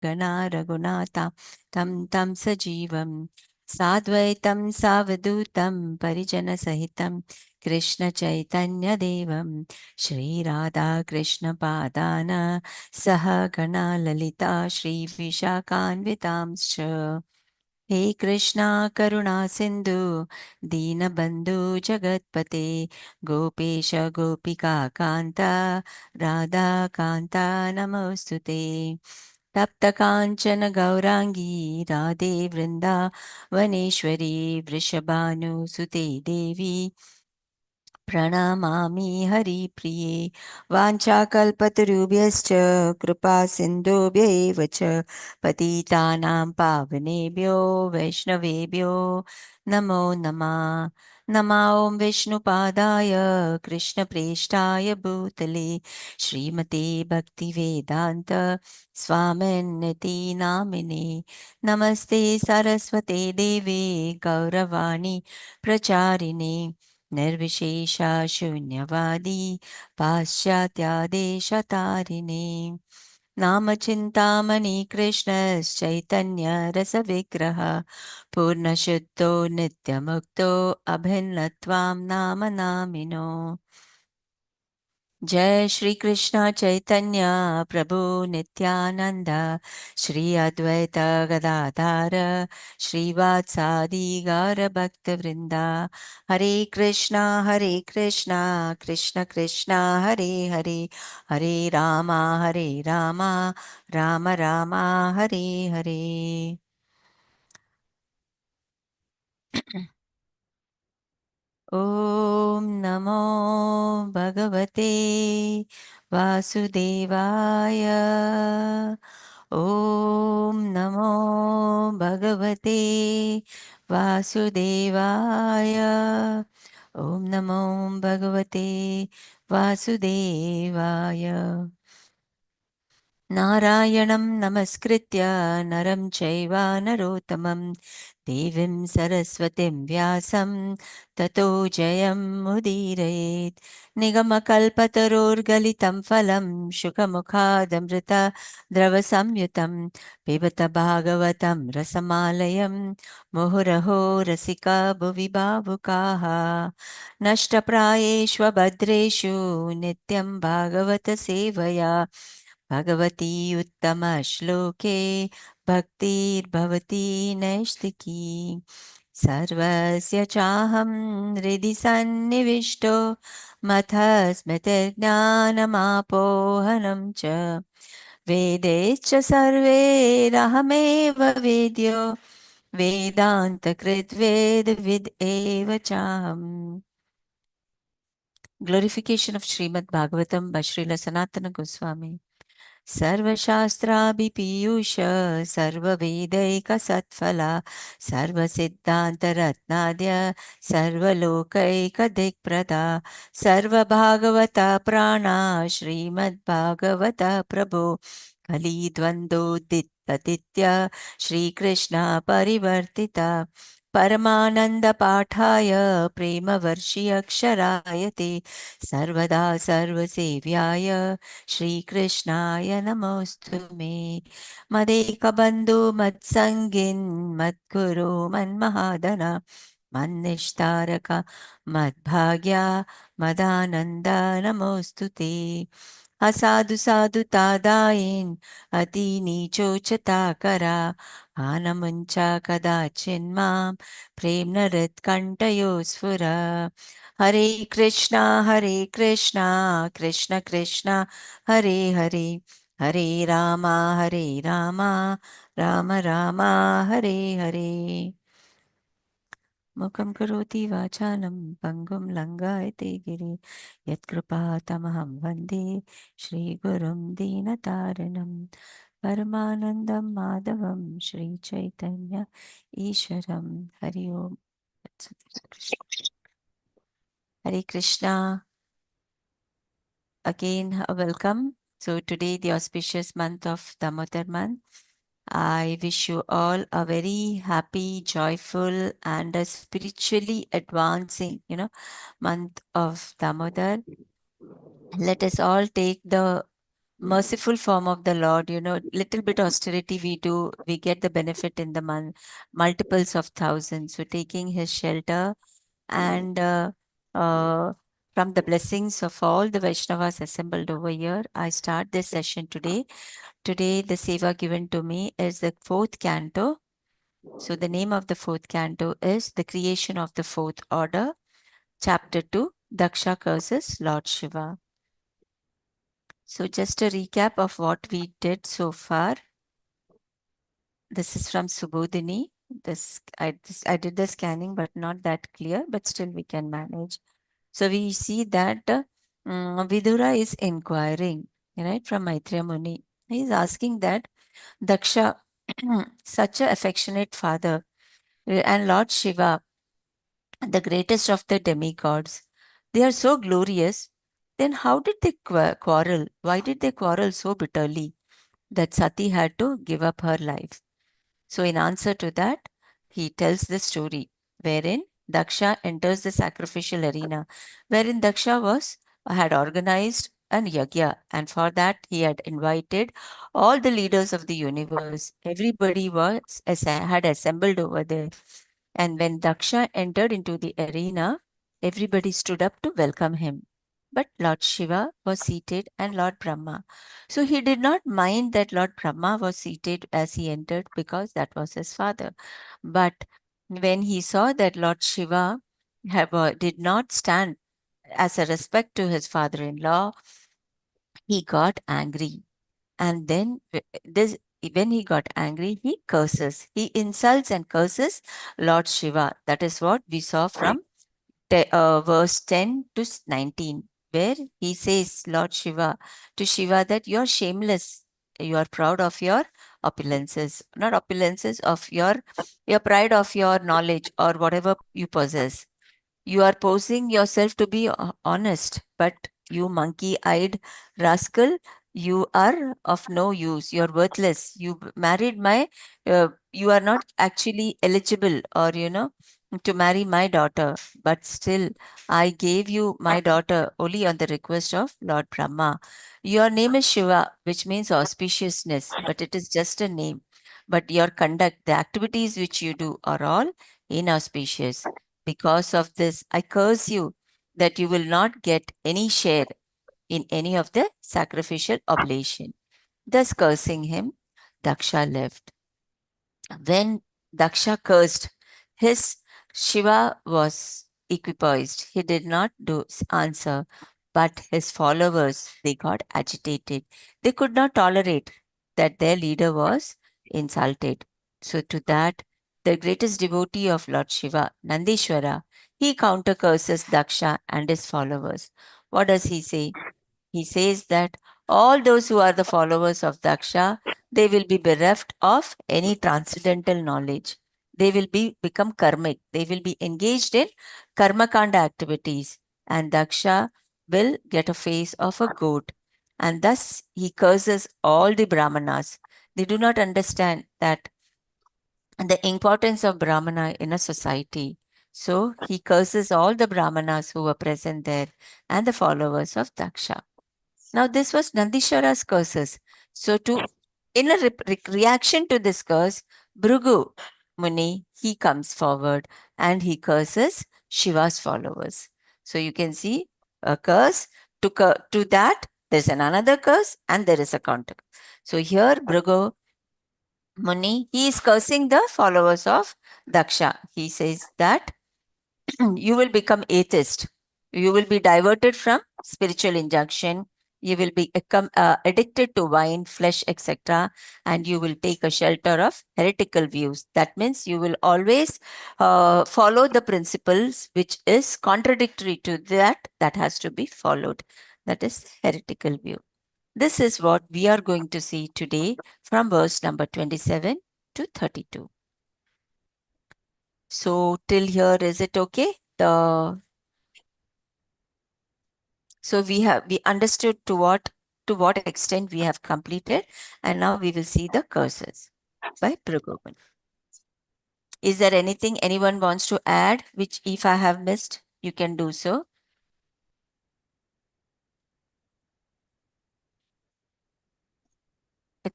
गणा रघुनाथा तं सजीवम् साद्वैतं सावधूतं परिजनसहितं कृष्णचैतन्यदेवं श्रीराधाकृष्णपादान सह गणा ललिता श्रीविशाखान्वितांश्च हे कृष्णा करुणा सिन्धु दीनबन्धु जगत्पते गोपेश गोपिका कान्ता राधा कान्ता नमोऽस्तु ते तप्तकाञ्चन गौराङ्गी राधे वृन्दावनेश्वरी वृषभानुसुते देवी प्रणमामि हरिप्रिये वाञ्छाकल्पतरुभ्यश्च कृपा सिन्धुभ्य एव च पतितानां पावनेभ्यो वैष्णवेभ्यो नमो नमः नमः ॐ विष्णुपादाय कृष्णप्रेष्ठाय भूतले श्रीमते भक्तिवेदान्त स्वामिन्निति नामिने नमस्ते सरस्वते देवे गौरवाणी प्रचारिणे निर्विशेषा शून्यवादी पाश्चात्यादेशतारिणे नामचिन्तामणि कृष्णश्चैतन्य रसविग्रह पूर्णशुद्धो नित्यमुक्तो अभिन्नत्वां नाम नामिनो जय श्री कृष्ण चैतन्य प्रभु नित्यानंद श्री अद्वैत गदाधर श्रीवात्सादि गौर भक्त वृंदा हरे कृष्णा कृष्ण कृष्णा हरे हरे हरे रामा राम राम हरे हरे ॐ नमो भगवते वासुदेवाय ॐ नमो भगवते वासुदेवाय ॐ नमो भगवते वासुदेवाय नारायणं नमस्कृत्य नरं चैव नरोत्तमं देवीं सरस्वतीं व्यासं ततो जयमुदीरयेत् निगमकल्पतरोर्गलितं फलं शुकमुखादमृत द्रवसंयुतं पिबत भागवतं रसमालयं मुहुरहो रसिका भुवि भावुकाः नष्टप्रायेष्वभद्रेषु नित्यं भागवतसेवया भगवती उत्तमश्लोके भक्तिर्भवती नैष्टिकी सर्वस्य चाहं हृदि सन्निविष्टो मथः स्मृतिर्ज्ञानमापोहनं च वेदैश्च सर्वैरहमेव वेद्यो वेदान्तकृद्वेदविद् एव चाहम् Glorification of Shrimad Bhagavatam by Srila Sanatana Goswami सर्वशास्त्राभिपीयूष सर्ववेदैकसत्फला सर्वसिद्धान्तरत्नाद्य सर्वलोकैकदिक्प्रदा सर्वभागवता प्राणा श्रीमद्भागवता प्रभो कलिद्वन्द्वोदितपतित्य श्रीकृष्ण परिवर्तिता परमानन्दपाठाय प्रेमवर्षि ते सर्वदा सर्वसेव्याय श्रीकृष्णाय नमोऽस्तु मे मदेकबन्धु मत्सङ्गिन् मद्गुरो मन्महादन मन्निष्ठारक मद्भाग्या मदानन्द नमोऽस्तु ते असाधु साधु तादायिन् अतिनीचोचताकरा आनमुञ्च कदाचिन्मां प्रेम्नरत्कण्ठयो स्फुर हरे कृष्णा कृष्ण कृष्ण हरे हरे हरे राम राम राम हरे हरे मुखं करोति वाचालं पङ्गुं लङ्घयते गिरि यत्कृपातमहं वन्दे श्रीगुरुं दीनतारिणं परमानन्दं माधवं श्रीचैतन्य ईश्वरं हरि ओम् Hare Krishna. Again, welcome. So today, the auspicious month of Damodar month. I wish you all a very happy, joyful, and a spiritually advancing, month of Damodar. Let us all take the merciful form of the Lord. Little bit austerity we do, we get the benefit in the multiples of thousands. So taking his shelter and from the blessings of all the Vaishnavas assembled over here, I start this session today. Today, the seva given to me is the fourth canto. So the name of the fourth canto is The Creation of the Fourth Order, Chapter 2, Daksha curses Lord Shiva. So just a recap of what we did so far. This is from Subodhini. I did the scanning, but not that clear, but still we can manage. So we see that Vidura is inquiring, right, from Maitreya Muni. He is asking that Daksha, such an affectionate father, and Lord Shiva, the greatest of the demigods, they are so glorious. Then how did they quarrel? Why did they quarrel so bitterly that Sati had to give up her life? So, in answer to that, he tells the story wherein Daksha enters the sacrificial arena, wherein Daksha had organized an yagya, and for that he had invited all the leaders of the universe. Everybody had assembled over there, and when Daksha entered into the arena, everybody stood up to welcome him. But Lord Shiva was seated and Lord Brahma. So he did not mind that Lord Brahma was seated as he entered because that was his father. But when he saw that Lord Shiva did not stand as a respect to his father in law, he got angry. And then this when he got angry, he curses. He insults and curses Lord Shiva. That is what we saw from verse 10 to 19, where he says, Lord Shiva, to Shiva, that you're shameless. You are proud of your opulences, not opulences of your pride of your knowledge or whatever you possess. You are posing yourself to be honest, but you monkey eyed rascal, you are of no use. You're worthless. You married you are not actually eligible or, to marry my daughter. But still, I gave you my daughter only on the request of Lord Brahma. Your name is Shiva, which means auspiciousness, but it is just a name. But your conduct, the activities which you do are all inauspicious. Because of this, I curse you that you will not get any share in any of the sacrificial oblation. Thus cursing him, Daksha left. When Daksha cursed, his Shiva was equipoised. He did not answer, but his followers, they got agitated. They could not tolerate that their leader was insulted. So to that, the greatest devotee of Lord Shiva, Nandishwara, he counter curses Daksha and his followers. What does he say? He says that all those who are the followers of Daksha, they will be bereft of any transcendental knowledge. They will become karmic. They will be engaged in karmakanda activities. And Daksha will get a face of a goat. And thus he curses all the Brahmanas. They do not understand that the importance of Brahmana in a society. So he curses all the Brahmanas who were present there and the followers of Daksha. Now, this was Nandishwara's curses. So, in a reaction to this curse, Bhrigu Muni, he comes forward and he curses Shiva's followers. So, you can see a curse to that, there's another curse and there is a counter. So, here Bhrigu Muni, he is cursing the followers of Daksha. He says that you will become atheist. You will be diverted from spiritual injunction. You will become addicted to wine, flesh, etc. And you will take a shelter of heretical views. That means you will always follow the principles which is contradictory to that has to be followed. That is heretical view. This is what we are going to see today from verse number 27 to 32. So till here, is it okay? So we understood to what extent we have completed, and now we will see the curses by Bhrigu. Is there anything anyone wants to add, which if I have missed, you can do so?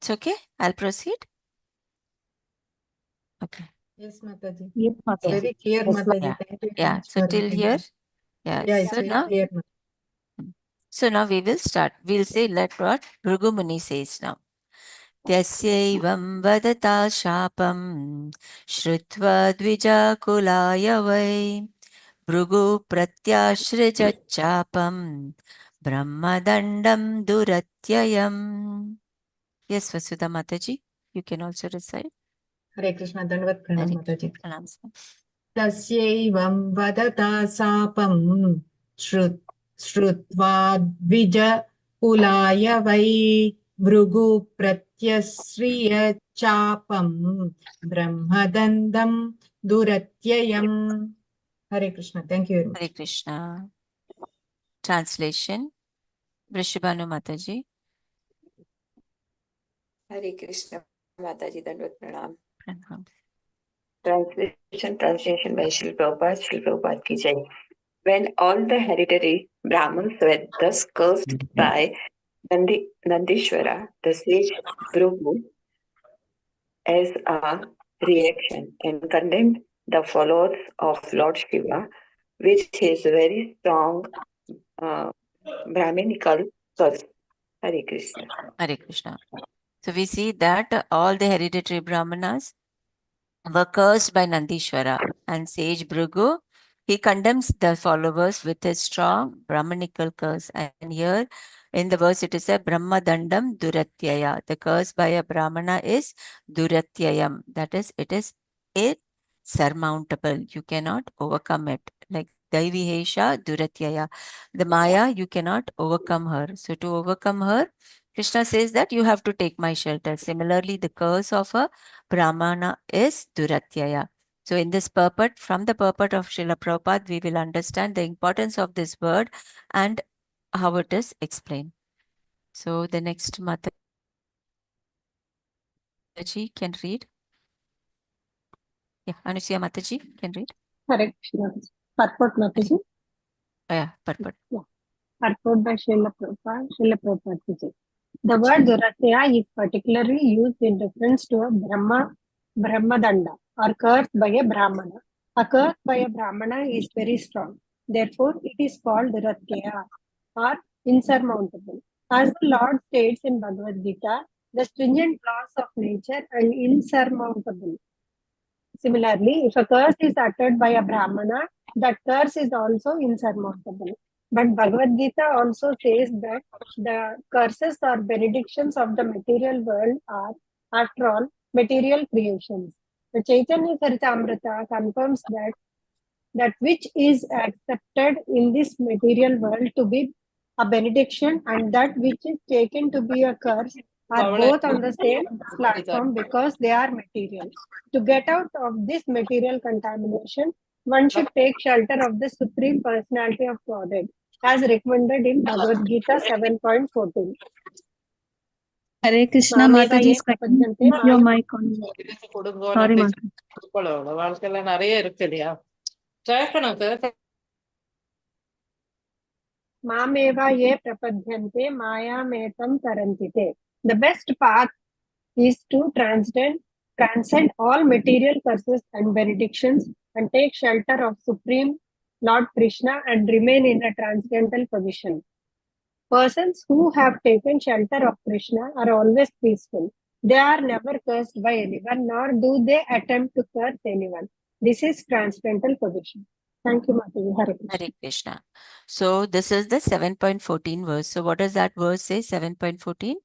It's okay? I'll proceed. Okay. Yes, Mataji. Yes, It's Mataji. very clear, Yes, Mataji. Yeah. Thank you very Yeah. much So for till here. explaining. Yeah. Yeah, it's So very now. clear, Mataji. So now we will start. We'll say let what Bhrigu Muni says now. Tyasyaivam vadata shapam shrutva dvijakulaya vai Bhrigu pratyashrajachapam brahmadandam duratyayam. Yes, Vasudha Mataji, you can also recite. Hare Krishna, Dandavat Pranam, Hare Mataji. Pranam. Tasyaivam vadata sapam shrutva dvija kulaya vai Bhrigu प्रत्यश्रिय chapam brahmadandam duratyayam. Hare Krishna. Thank you very much. Hare Krishna. Translation. Vrishabhanu Mataji. Hare Krishna, Mataji, Dandavat Pranam. Pranam. Translation by Srila Prabhupada ki jai. When all the hereditary Brahmins were thus cursed by Nandishvara, the sage Bhrigu, as a reaction, and condemned the followers of Lord Shiva with his very strong Brahminical curse. Hare Krishna. Hare Krishna. So we see that all the hereditary Brahmanas were cursed by Nandishvara, and sage Bhrigu, he condemns the followers with a strong Brahmanical curse. And here in the verse it is a Brahma Dandam Duratyaya. The curse by a Brahmana is Duratyayam. That is, it is insurmountable. You cannot overcome it. Like Daivihesha Duratyaya. The Maya, you cannot overcome her. So to overcome her, Krishna says that you have to take my shelter. Similarly, the curse of a Brahmana is Duratyaya. So in this purport, from the purport of Srila Prabhupada, we will understand the importance of this word and how it is explained. So the next Mataji can read. Yeah, Anusuya Mataji can read. Hare Krishna. Purport, Mataji. Yeah, purport. Yeah. Purport by Srila Prabhupada ki jai. The word Duratya is particularly used in reference to a Brahmadanda or curse by a Brahmana. A curse by a Brahmana is very strong. Therefore, it is called Duratya or insurmountable. As the Lord states in Bhagavad Gita, the stringent laws of nature are insurmountable. Similarly, if a curse is uttered by a Brahmana, that curse is also insurmountable. But Bhagavad Gita also says that the curses or benedictions of the material world are, after all, material creations. The Chaitanya Charitamrita confirms that which is accepted in this material world to be a benediction and that which is taken to be a curse are both on the same platform because they are material. To get out of this material contamination, one should take shelter of the Supreme Personality of Godhead, as recommended in Bhagavad Gita 7.14. Hare Krishna, Mataji is cutting your mic on. Sorry, Mataji. வாழ்க்கையில நிறைய இருக்கு இல்லையா try பண்ணுங்க Mameva ye prapadyante mayametam tarantite. The best path is to transcend all material curses and benedictions and take shelter of Supreme Lord Krishna and remain in a transcendental position. Persons who have taken shelter of Krishna are always peaceful. They are never cursed by anyone, nor do they attempt to curse anyone. This is transcendental position. Thank you, Mataji. Hare Krishna. Hare Krishna. So this is the 7.14 verse. So what does that verse say? 7.14.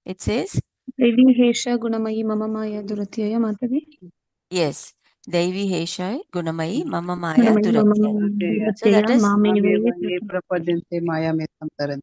It says, Devi Hesha Gunamayi Mama Maya Duratyaya, Mataji. yes, Devi Heshai Gunamayi Mama Maya Gunamayi Mama Duratyaya. Maya So that Duratyaya, is Mame prapadyante maya metam taranti.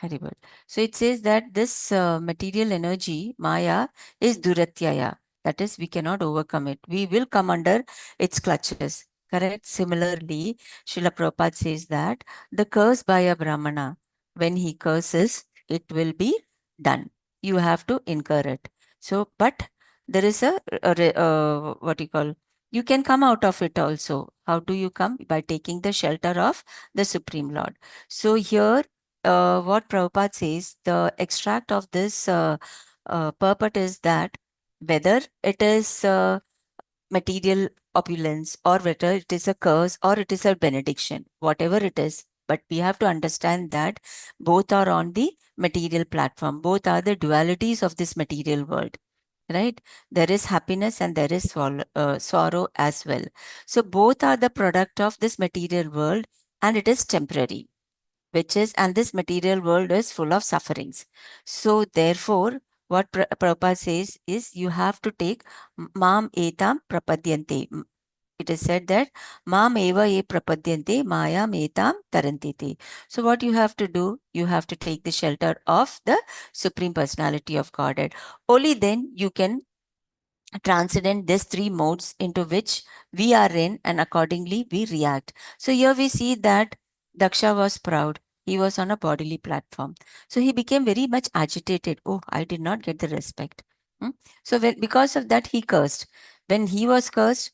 Haribol. So it says that this material energy, Maya, is Duratyaya. That is, we cannot overcome it. We will come under its clutches. Correct? Similarly, Srila Prabhupada says that the curse by a Brahmana, when he curses, it will be done. You have to incur it. So, but there is what you call, you can come out of it also. How do you come? By taking the shelter of the Supreme Lord. So here, what Prabhupada says, the extract of this purport is that whether it is material opulence or whether it is a curse or it is a benediction, whatever it is, but we have to understand that both are on the material platform. Both are the dualities of this material world, right? There is happiness and there is sorrow as well. So both are the product of this material world, and it is temporary, which is, and this material world is full of sufferings. So therefore, what Prabhupada says is you have to take mam etam prapadyante. It is said that mam eva e prapadyante mayam etam tarantite. So what you have to do, you have to take the shelter of the Supreme Personality of Godhead. Only then you can transcend these three modes into which we are in, and accordingly we react. So here we see that Daksha was proud. He was on a bodily platform. So he became very much agitated. Oh, I did not get the respect. So because of that, he cursed. When he was cursed,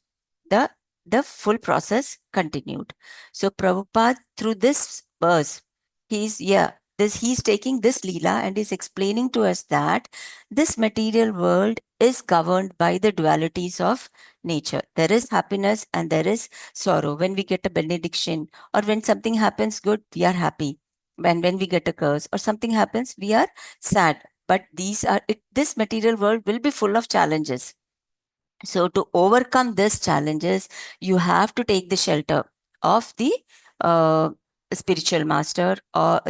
the, the full process continued. So Prabhupada, through this verse, he's taking this Leela and is explaining to us that this material world is governed by the dualities of nature. There is happiness and there is sorrow. When we get a benediction or when something happens good, we are happy. When we get a curse or something happens, we are sad. But this material world will be full of challenges. So to overcome these challenges, you have to take the shelter of the uh, spiritual master, or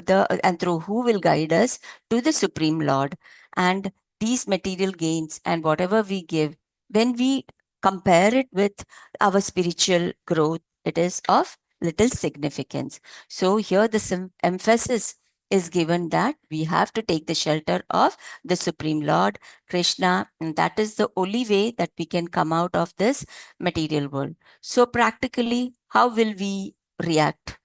and through who will guide us to the Supreme Lord. And these material gains and whatever we give, when we compare it with our spiritual growth, it is of little significance. So here the emphasis is given that we have to take the shelter of the Supreme Lord, Krishna, and that is the only way that we can come out of this material world. So practically, how will we react?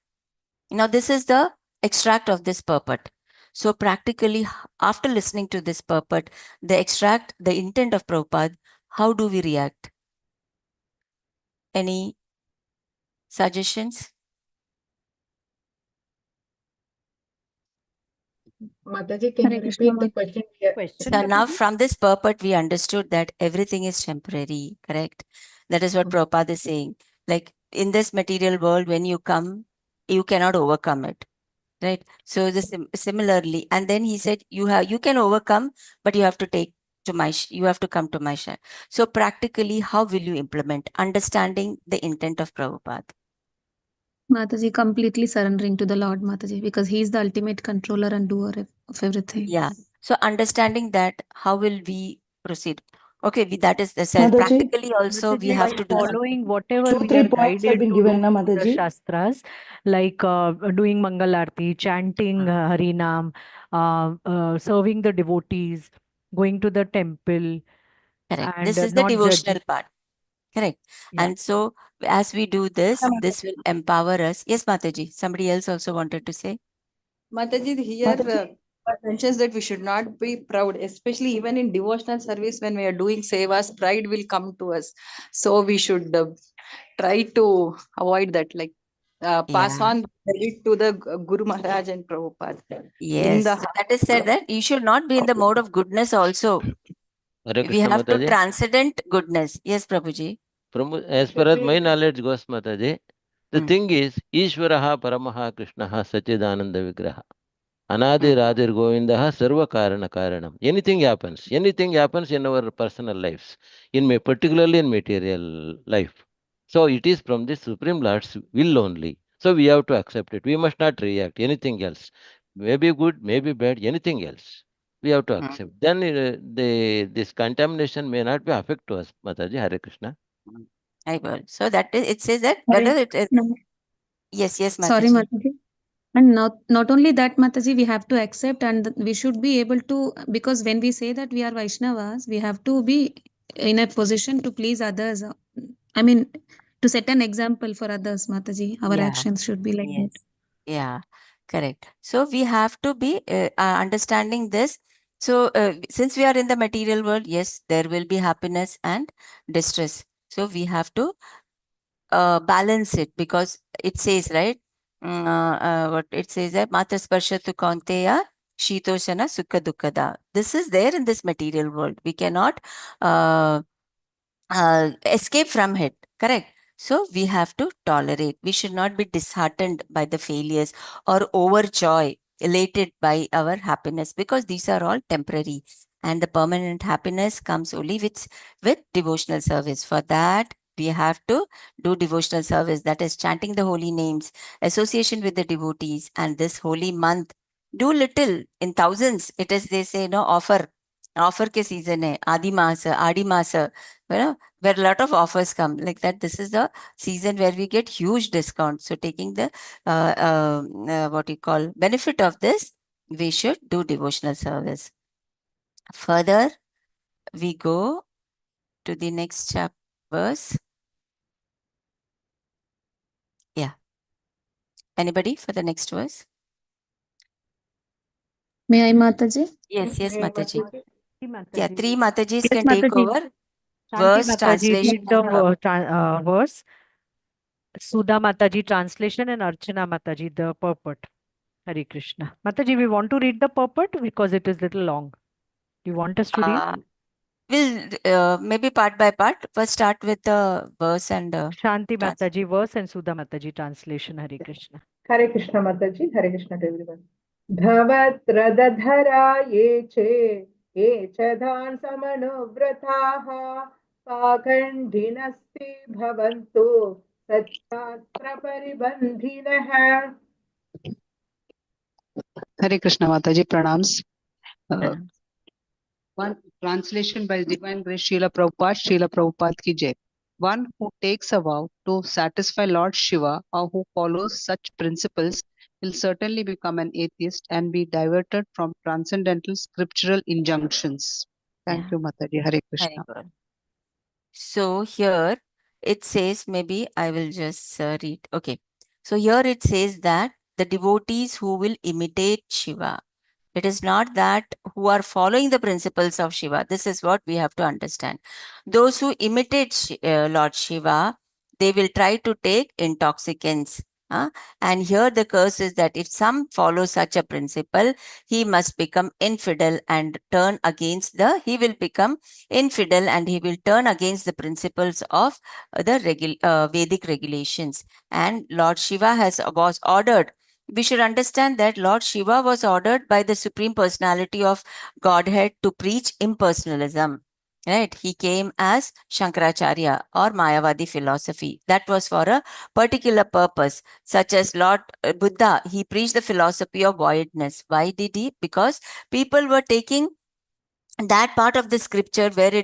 Now, this is the extract of this purport. So practically, after listening to this purport, the extract, the intent of Prabhupada, how do we react? Any suggestions? Mataji, can you Hare Krishna repeat the Mataji. question here? So now from this purport, we understood that everything is temporary, correct? That is what Prabhupada is saying. Like in this material world, when you come, you cannot overcome it, right? So similarly, and then he said, you can overcome, but you have to take to you have to come to my share. So practically, how will you implement understanding the intent of Prabhupada? Mataji, completely surrendering to the Lord Mataji, because He is the ultimate controller and doer of everything. Yeah. So understanding that, how will we proceed? Okay, that is the self. Mataji, Practically also, we Mataji, have by to do following whatever two, we 3 are points have guided been to do given, na in the Mataji. Shastras, like doing Mangal Arti, chanting Harinam, serving the devotees, going to the temple, correct. and This is the not devotional judging. part. Correct. Yeah. And so as we do this, this will empower us. Yes, Mataji, somebody else also wanted to say. Mataji, here Mataji. mentions that we should not be proud, especially even in devotional service when we are doing sevas, pride will come to us. So we should try to avoid that, like pass Yeah. on the credit to the Guru Maharaj and Prabhupada. In Yes. the So that is said that you should not be in the mode of goodness also. Hare We Krishna have to Mataji. transcendent goodness. Yes, Prabhuji. As far as my knowledge goes, Mataji, the Mm. thing is, Ishvaraha Paramaha Krishnaha Sachidananda Vigraha. Anadi Mm. Radir Govindaha Sarva Karana Karanam. Anything happens in our personal lives, particularly in material life. So it is from the Supreme Lord's will only. So we have to accept it. We must not react anything else. Maybe good, maybe bad, anything else. We have to Mm. accept. Then this contamination may not be affect to us, Mataji. Hare Krishna. Mm. I will. So that is, it says that Hare whether it is, No, yes, sorry, Mataji. Mataji. And not only that, Mataji, we have to accept, and we should be able to, because when we say that we are Vaishnavas, we have to be in a position to please others. I mean, to set an example for others, Mataji. Our Yeah. actions should be like that. Yes. Yeah. Correct. So we have to be understanding this. So since we are in the material world, yes, there will be happiness and distress. So we have to balance it, because it says, right? What it says that Mata Sparshatu Kaunteya Shitoshana Sukha Dukkada. This is there in this material world. We cannot escape from it. Correct. So we have to tolerate. We should not be disheartened by the failures or overjoy, elated by our happiness, because these are all temporary. And the permanent happiness comes only with devotional service. For that, we have to do devotional service, that is chanting the holy names, association with the devotees, and this holy month. Do little in thousands. It is, they say, no, offer ke season hai, adi masa, you know, where a lot of offers come like that. This is the season where we get huge discounts. So taking the what you call benefit of this, we should do devotional service. Further, we go to the next verse. Yeah. Anybody for the next verse? May I, Mataji? Yes, Mataji. Mataji. Yeah, three Matajis Yes, can take Mataji. over. Shanti Verse, Mataji, translation. read the verse. Sudha Mataji translation and Archana Mataji the purport. Hare Krishna. Mataji, we want to read the purport because it is little long. Do you want us to read? We'll maybe part by part. First start with the verse and Shanti Mataji verse and Sudha Mataji translation. Hare Krishna. Hare Krishna Mataji, Hare Krishna to everyone. Bhavatra dadhara yeche echadhan samanuvrataha pakandhinasti bhavantu satyastra paribandhinaha. Hare Krishna Mataji, pranams. Pranam. One translation by Divine Grace Srila Prabhupada ki jai. One who takes a vow to satisfy Lord Shiva or who follows such principles will certainly become an atheist and be diverted from transcendental scriptural injunctions. Thank you, Mataji. Hare Krishna. Very good. So here it says, maybe I will just read. Okay. So here it says that the devotees who will imitate Shiva, it is not that who are following the principles of Shiva. This is what we have to understand. Those who imitate Lord Shiva, they will try to take intoxicants. And here the curse is that if some follow such a principle, he must become infidel and turn against he will become infidel and he will turn against the principles of the Vedic regulations. And Lord Shiva was ordered. We should understand that Lord Shiva was ordered by the Supreme Personality of Godhead to preach impersonalism. Right? He came as Shankaracharya or Mayavadi philosophy. That was for a particular purpose, such as Lord Buddha. He preached the philosophy of voidness. Why did he? Because people were taking that part of the scripture where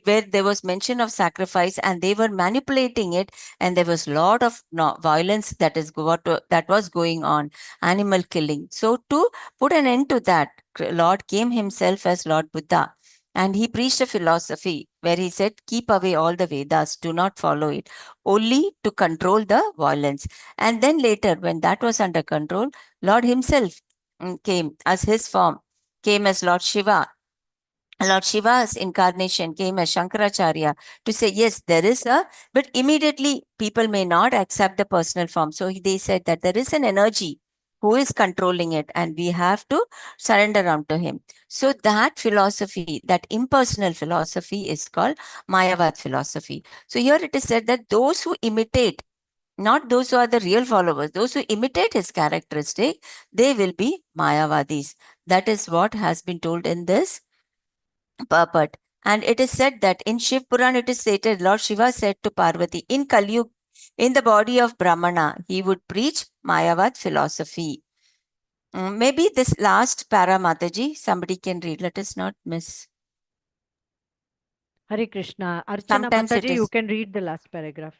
where there was mention of sacrifice and they were manipulating it, and there was a lot of violence that was going on, animal killing. So to put an end to that, Lord came himself as Lord Buddha, and he preached a philosophy where he said, keep away all the Vedas, do not follow it, only to control the violence. And then later, when that was under control, Lord himself came as his form, came as Lord Shiva. Lord Shiva's incarnation came as Shankaracharya to say, yes, there is but immediately people may not accept the personal form. So they said that there is an energy who is controlling it and we have to surrender unto him. So that philosophy, that impersonal philosophy is called Mayavad philosophy. So here it is said that those who imitate, not those who are the real followers, those who imitate his characteristic, they will be Mayavadis. That is what has been told in this purport. And it is said that in Shiv Puran, it is stated, Lord Shiva said to Parvati, in Kali Yuga, in the body of Brahmana, he would preach Mayavad philosophy. Maybe this last para, Mataji, somebody can read. Let us not miss. Hare Krishna. Archana Sometimes Mataji, you can read the last paragraph.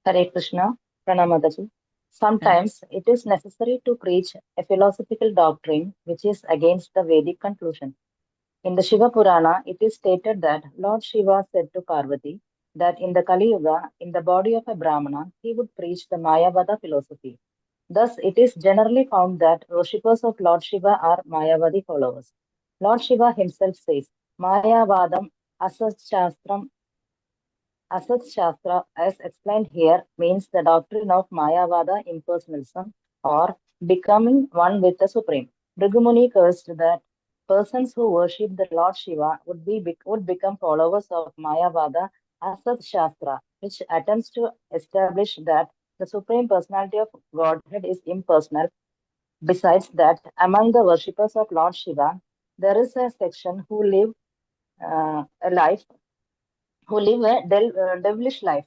Hare Krishna, Pranamadaji. Sometimes it is necessary to preach a philosophical doctrine which is against the Vedic conclusion. In the Shiva Purana, it is stated that Lord Shiva said to Parvati that in the Kali Yuga, in the body of a Brahmana, he would preach the Mayavada philosophy. Thus, it is generally found that worshippers of Lord Shiva are Mayavadi followers. Lord Shiva himself says, Mayavadam Asat Shastra, as explained here, means the doctrine of Mayavada impersonalism or becoming one with the Supreme. Bhrigu cursed that persons who worship the Lord Shiva would become followers of Mayavada Asat Shastra, which attempts to establish that the Supreme Personality of Godhead is impersonal. Besides that, among the worshippers of Lord Shiva, there is a section a life who live a devilish life.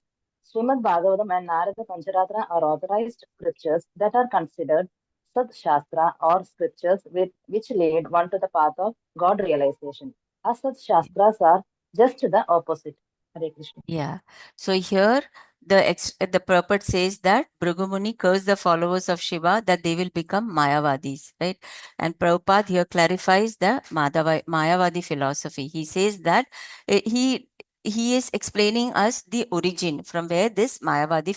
Srimad Bhagavatam and Narada Pancharatra are authorized scriptures that are considered Sat Shastra or scriptures which lead one to the path of God realization. Asat Shastras are just the opposite. Hare Krishna. Yeah. So here the purport says that Bhrigu cursed the followers of Shiva that they will become Mayavadis, right? And Prabhupada here clarifies the Mayavadi philosophy. He says that he is explaining us the origin from where this Mayavadi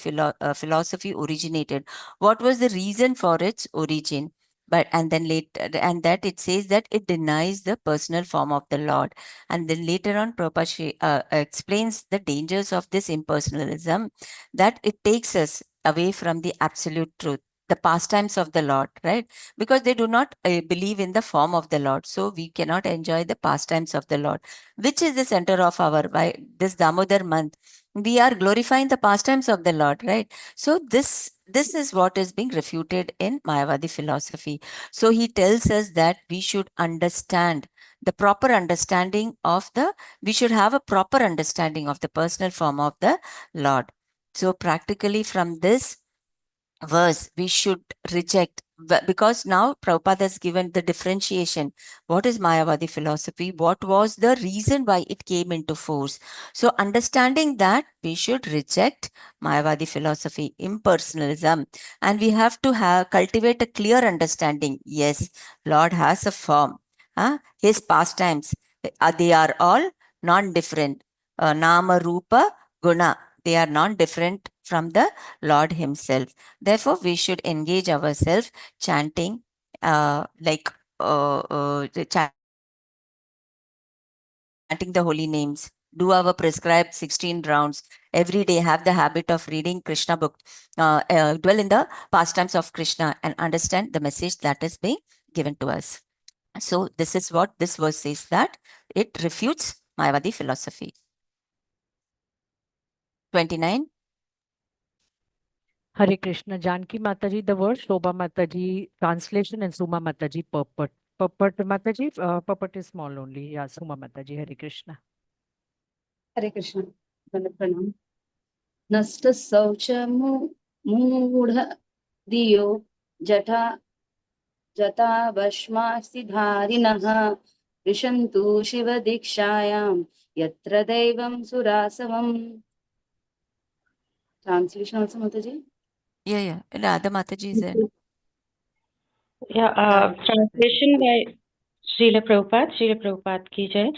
philosophy originated. What was the reason for its origin? But and then later, and that it says that it denies the personal form of the Lord. And then later on, Prabhupada explains the dangers of this impersonalism, that it takes us away from the absolute truth, the pastimes of the Lord, right? Because they do not believe in the form of the Lord. So we cannot enjoy the pastimes of the Lord, which is the center of our, this Damodar month. We are glorifying the pastimes of the Lord, right? So this is what is being refuted in Mayavadi philosophy. So he tells us that we should understand the proper understanding of we should have a proper understanding of the personal form of the Lord. So practically from this verse, we should reject, because now Prabhupada has given the differentiation. What is Mayavadi philosophy? What was the reason why it came into force? So understanding that, we should reject Mayavadi philosophy, impersonalism, and we have to cultivate a clear understanding. Yes, Lord has a form. His pastimes, they are all non-different. Nama, Rupa, Guna, they are non-different from the Lord himself. Therefore, we should engage ourselves chanting, chanting the holy names, do our prescribed 16 rounds every day, have the habit of reading Krishna book, dwell in the pastimes of Krishna, and understand the message that is being given to us. So this is what this verse says, that it refutes Mayavadi philosophy. 29. Hare Krishna. Janki Mataji, the word, Shobha Mataji, translation, and Suma Mataji, purport. Purport Mataji, purport is small only. Yeah, Suma Mataji, Hare Krishna. Hare Krishna. Pranam. Nasta saucha mudha diyo jata भस्मासि धारिणः विशन्तु शिवदीक्षायां यत्र दैवं सुरासवम्. Translation also, Mataji? Yeah. Radha Mataji is there. Yeah, translation by Srila Prabhupada ki jai.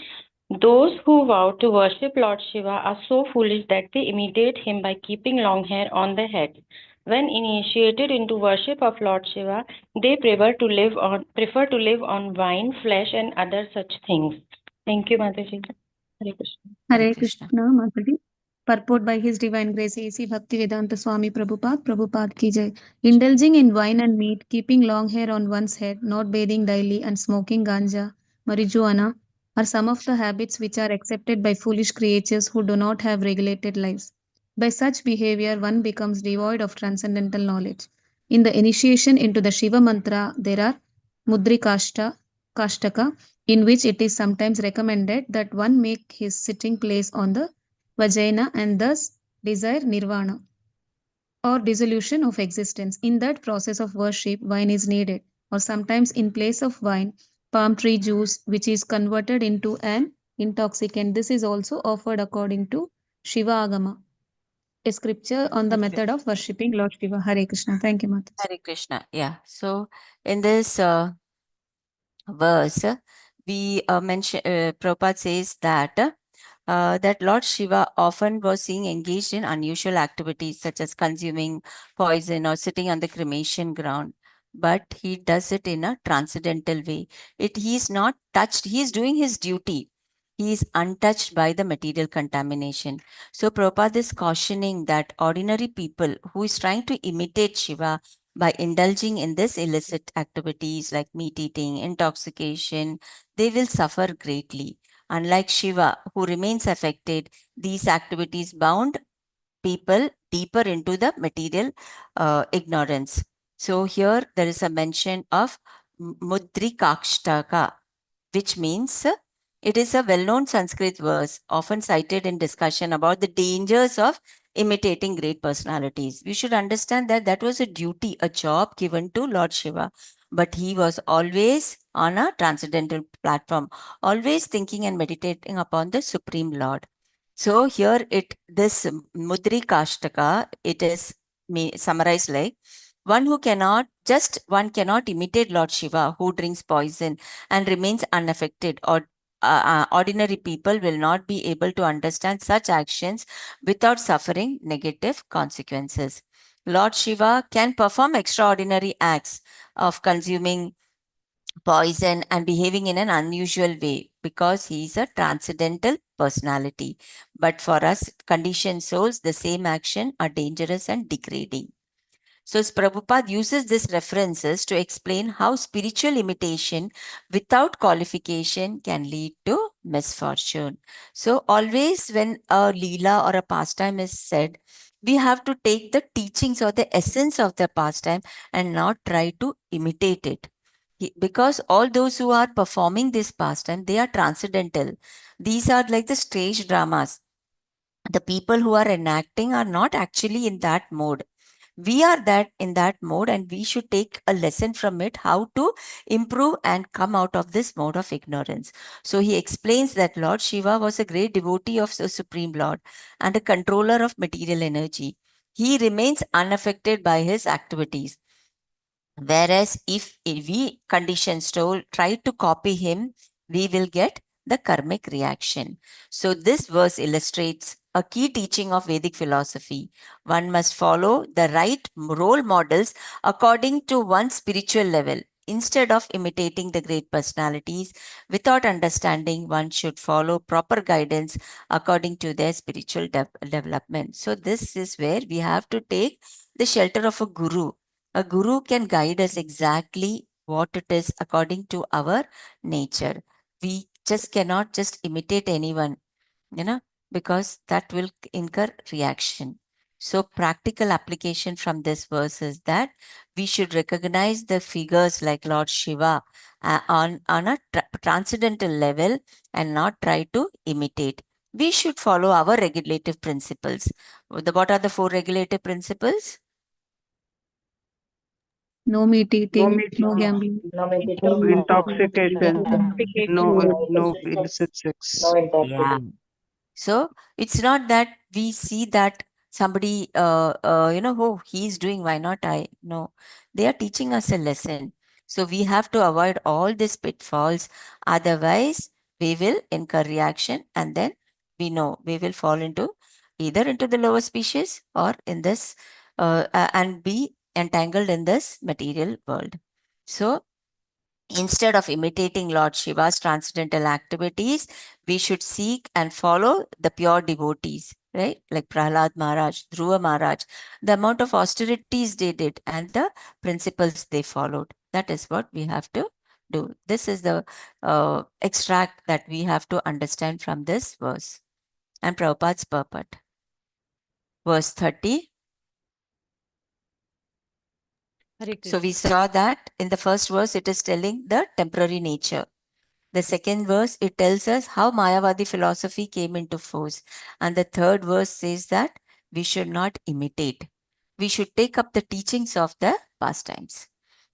Those who vow to worship Lord Shiva are so foolish that they imitate him by keeping long hair on their head. When initiated into worship of Lord Shiva, they prefer to live on wine, flesh, and other such things. Thank you, Mataji. Hare Krishna. Hare Krishna, Mataji. Purport by His Divine Grace A.C. Bhaktivedanta Swami Prabhupada ki jai. Indulging in wine and meat, keeping long hair on one's head, not bathing daily, and smoking ganja, marijuana, are some of the habits which are accepted by foolish creatures who do not have regulated lives. By such behavior, one becomes devoid of transcendental knowledge. In the initiation into the Shiva mantra, there are Kashtaka, in which it is sometimes recommended that one make his sitting place on the vagina and thus desire nirvana or dissolution of existence. In that process of worship, wine is needed, or sometimes in place of wine, palm tree juice, which is converted into an intoxicant. This is also offered according to Shiva Agama, a scripture on the method of worshipping Lord Shiva. Hare Krishna. Thank you, Mata. Hare Krishna. Yeah. So in this verse, we Prabhupada says that Lord Shiva often was seen engaged in unusual activities such as consuming poison or sitting on the cremation ground. But he does it in a transcendental way. He is not touched. He is doing his duty. He is untouched by the material contamination. So Prabhupada is cautioning that ordinary people who is trying to imitate Shiva By indulging in this illicit activities like meat eating, intoxication, they will suffer greatly. Unlike Shiva, who remains affected, these activities bound people deeper into the material ignorance. So here there is a mention of Mudrikakštaka, which means it is a well-known Sanskrit verse often cited in discussion about the dangers of imitating great personalities. We should understand that that was a duty, a job given to Lord Shiva, but he was always on a transcendental platform, always thinking and meditating upon the Supreme Lord. So here this Mudrikashtaka, it is summarized like one cannot imitate Lord Shiva who drinks poison and remains unaffected, or ordinary people will not be able to understand such actions without suffering negative consequences. Lord Shiva can perform extraordinary acts of consuming poison and behaving in an unusual way because he is a transcendental personality. But for us conditioned souls, the same action are dangerous and degrading. So Prabhupada uses these references to explain how spiritual imitation without qualification can lead to misfortune. So always when a leela or a pastime is said, we have to take the teachings or the essence of the pastime and not try to imitate it. Because all those who are performing this pastime, they are transcendental. These are like the stage dramas. The people who are enacting are not actually in that mode. We are that in that mode, and we should take a lesson from it how to improve and come out of this mode of ignorance. So he explains that Lord Shiva was a great devotee of the Supreme Lord and a controller of material energy. He remains unaffected by his activities. Whereas if we conditioned soul try to copy him, we will get the karmic reaction. So this verse illustrates a key teaching of Vedic philosophy. One must follow the right role models according to one's spiritual level. Instead of imitating the great personalities without understanding, one should follow proper guidance according to their spiritual development. So this is where we have to take the shelter of a guru. A guru can guide us exactly what it is according to our nature. We just cannot just imitate anyone, because that will incur reaction. So practical application from this verse is that we should recognize the figures like Lord Shiva on a transcendental level and not try to imitate. We should follow our regulative principles. What are the 4 regulative principles? No meat eating, no eating, gambling, No no meditation, intoxication, no no illicit sex. no Yeah. interpretation. So it's not that we see that somebody, oh, he's doing, why not I? No, they are teaching us a lesson. So we have to avoid all these pitfalls. Otherwise, we will incur reaction, and then we know we will fall into either into the lower species or in this and be entangled in this material world. So instead of imitating Lord Shiva's transcendental activities, we should seek and follow the pure devotees, right? Like Prahlad Maharaj, Dhruva Maharaj, the amount of austerities they did and the principles they followed. That is what we have to do. This is the extract that we have to understand from this verse. And Prabhupada's purport. Verse 30. Hare So we Krishna. saw that in the first verse, it is telling the temporary nature. The second verse, it tells us how Mayavadi philosophy came into force. And the third verse says that we should not imitate. We should take up the teachings of the pastimes.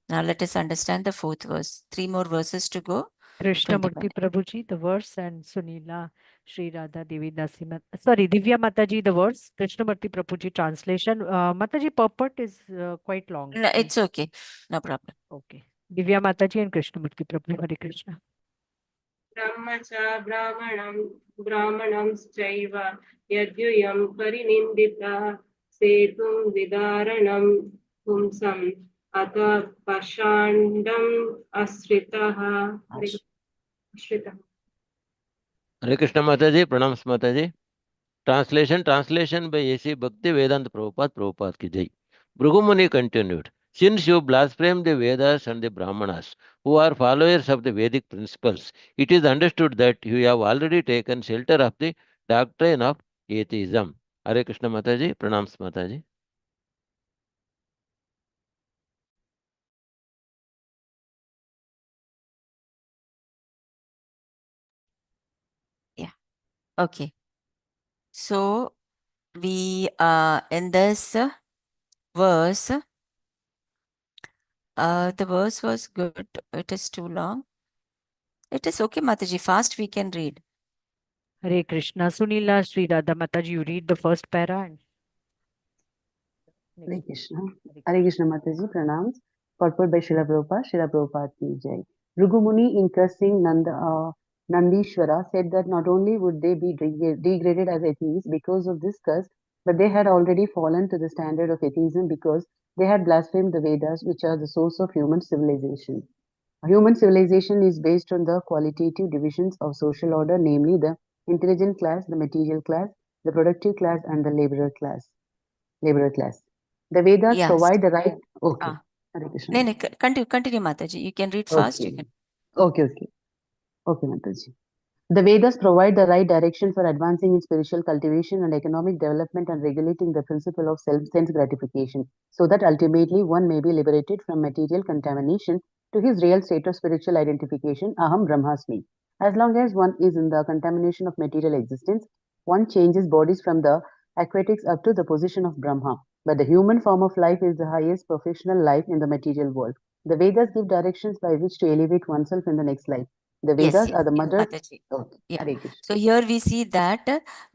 Now let us understand the fourth verse. 3 more verses to go. Krishnamurti 25. Prabhuji, the verse, and Sunila Sri Radha Devi Nasimat. Sorry, Divya Mataji, the verse. Krishnamurti Prabhuji translation. Mataji purport is quite long. No, it's okay. No problem. Okay. Divya Mataji and Krishnamurti Prabhu. Hare Krishna. ब्राह्मणंश्चैव यद्युयं परिनिन्दितः सेतुं विदारणं पुंसम् अथ पाषाण्डम् आश्रितः Hare Krishna Mataji, Pranams Mataji. Translation by A.C. Bhakti Vedanta Prabhupada, Prabhupada ki jai. Bhrigu Muni continued. Since you blaspheme the Vedas and the Brahmanas, who are followers of the Vedic principles, it is understood that you have already taken shelter of the doctrine of atheism. Hare Krishna Mataji, Pranams Mataji. Yeah. Okay. So we in this verse, the verse was good. It is too long. It is okay, Mataji. Fast we can read. Hare Krishna. Sunila Sri Radha Mataji, you read the first para. And Hare Krishna. Hare Krishna Mataji, pranams. Purport by Srila Prabhupada, Srila Prabhupada ki jai. Rugumuni, in cursing Nandishwara, said that not only would they be degraded as atheists because of this curse, but they had already fallen to the standard of atheism because they had blasphemed the Vedas, which are the source of human civilization. Human civilization is based on the qualitative divisions of social order, namely the intelligent class, the material class, the productive class, and the laborer class. The Vedas Yes. provide the right. Okay. Ah. Hare Krishna. No, continue, Mataji. You can read fast. You can. Okay. Okay, Mataji. The Vedas provide the right direction for advancing in spiritual cultivation and economic development and regulating the principle of sense gratification, so that ultimately one may be liberated from material contamination to his real state of spiritual identification, Aham Brahmasmi. As long as one is in the contamination of material existence, one changes bodies from the aquatics up to the position of Brahma. But the human form of life is the highest professional life in the material world. The Vedas give directions by which to elevate oneself in the next life. The Vedas are the mother. Mataji. Okay. Yeah. Hare Krishna. So here we see that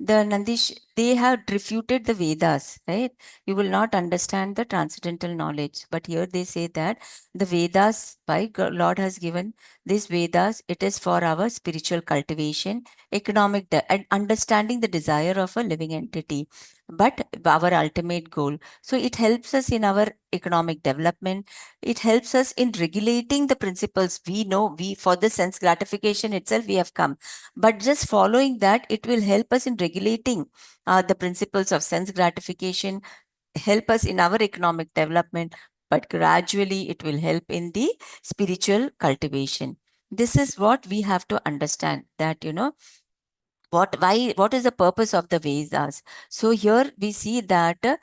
the Nandish, they have refuted the Vedas, right? You will not understand the transcendental knowledge. But here they say that the Vedas, by Lord has given these Vedas, it is for our spiritual cultivation, economic, and understanding the desire of a living entity, but our ultimate goal. So it helps us in our economic development. It helps us in regulating the principles. We know for the sense gratification itself we have come, but just following that, it will help us in regulating the principles of sense gratification, help us in our economic development, but gradually it will help in the spiritual cultivation. This is what we have to understand, that what is the purpose of the Vedas. So here we see that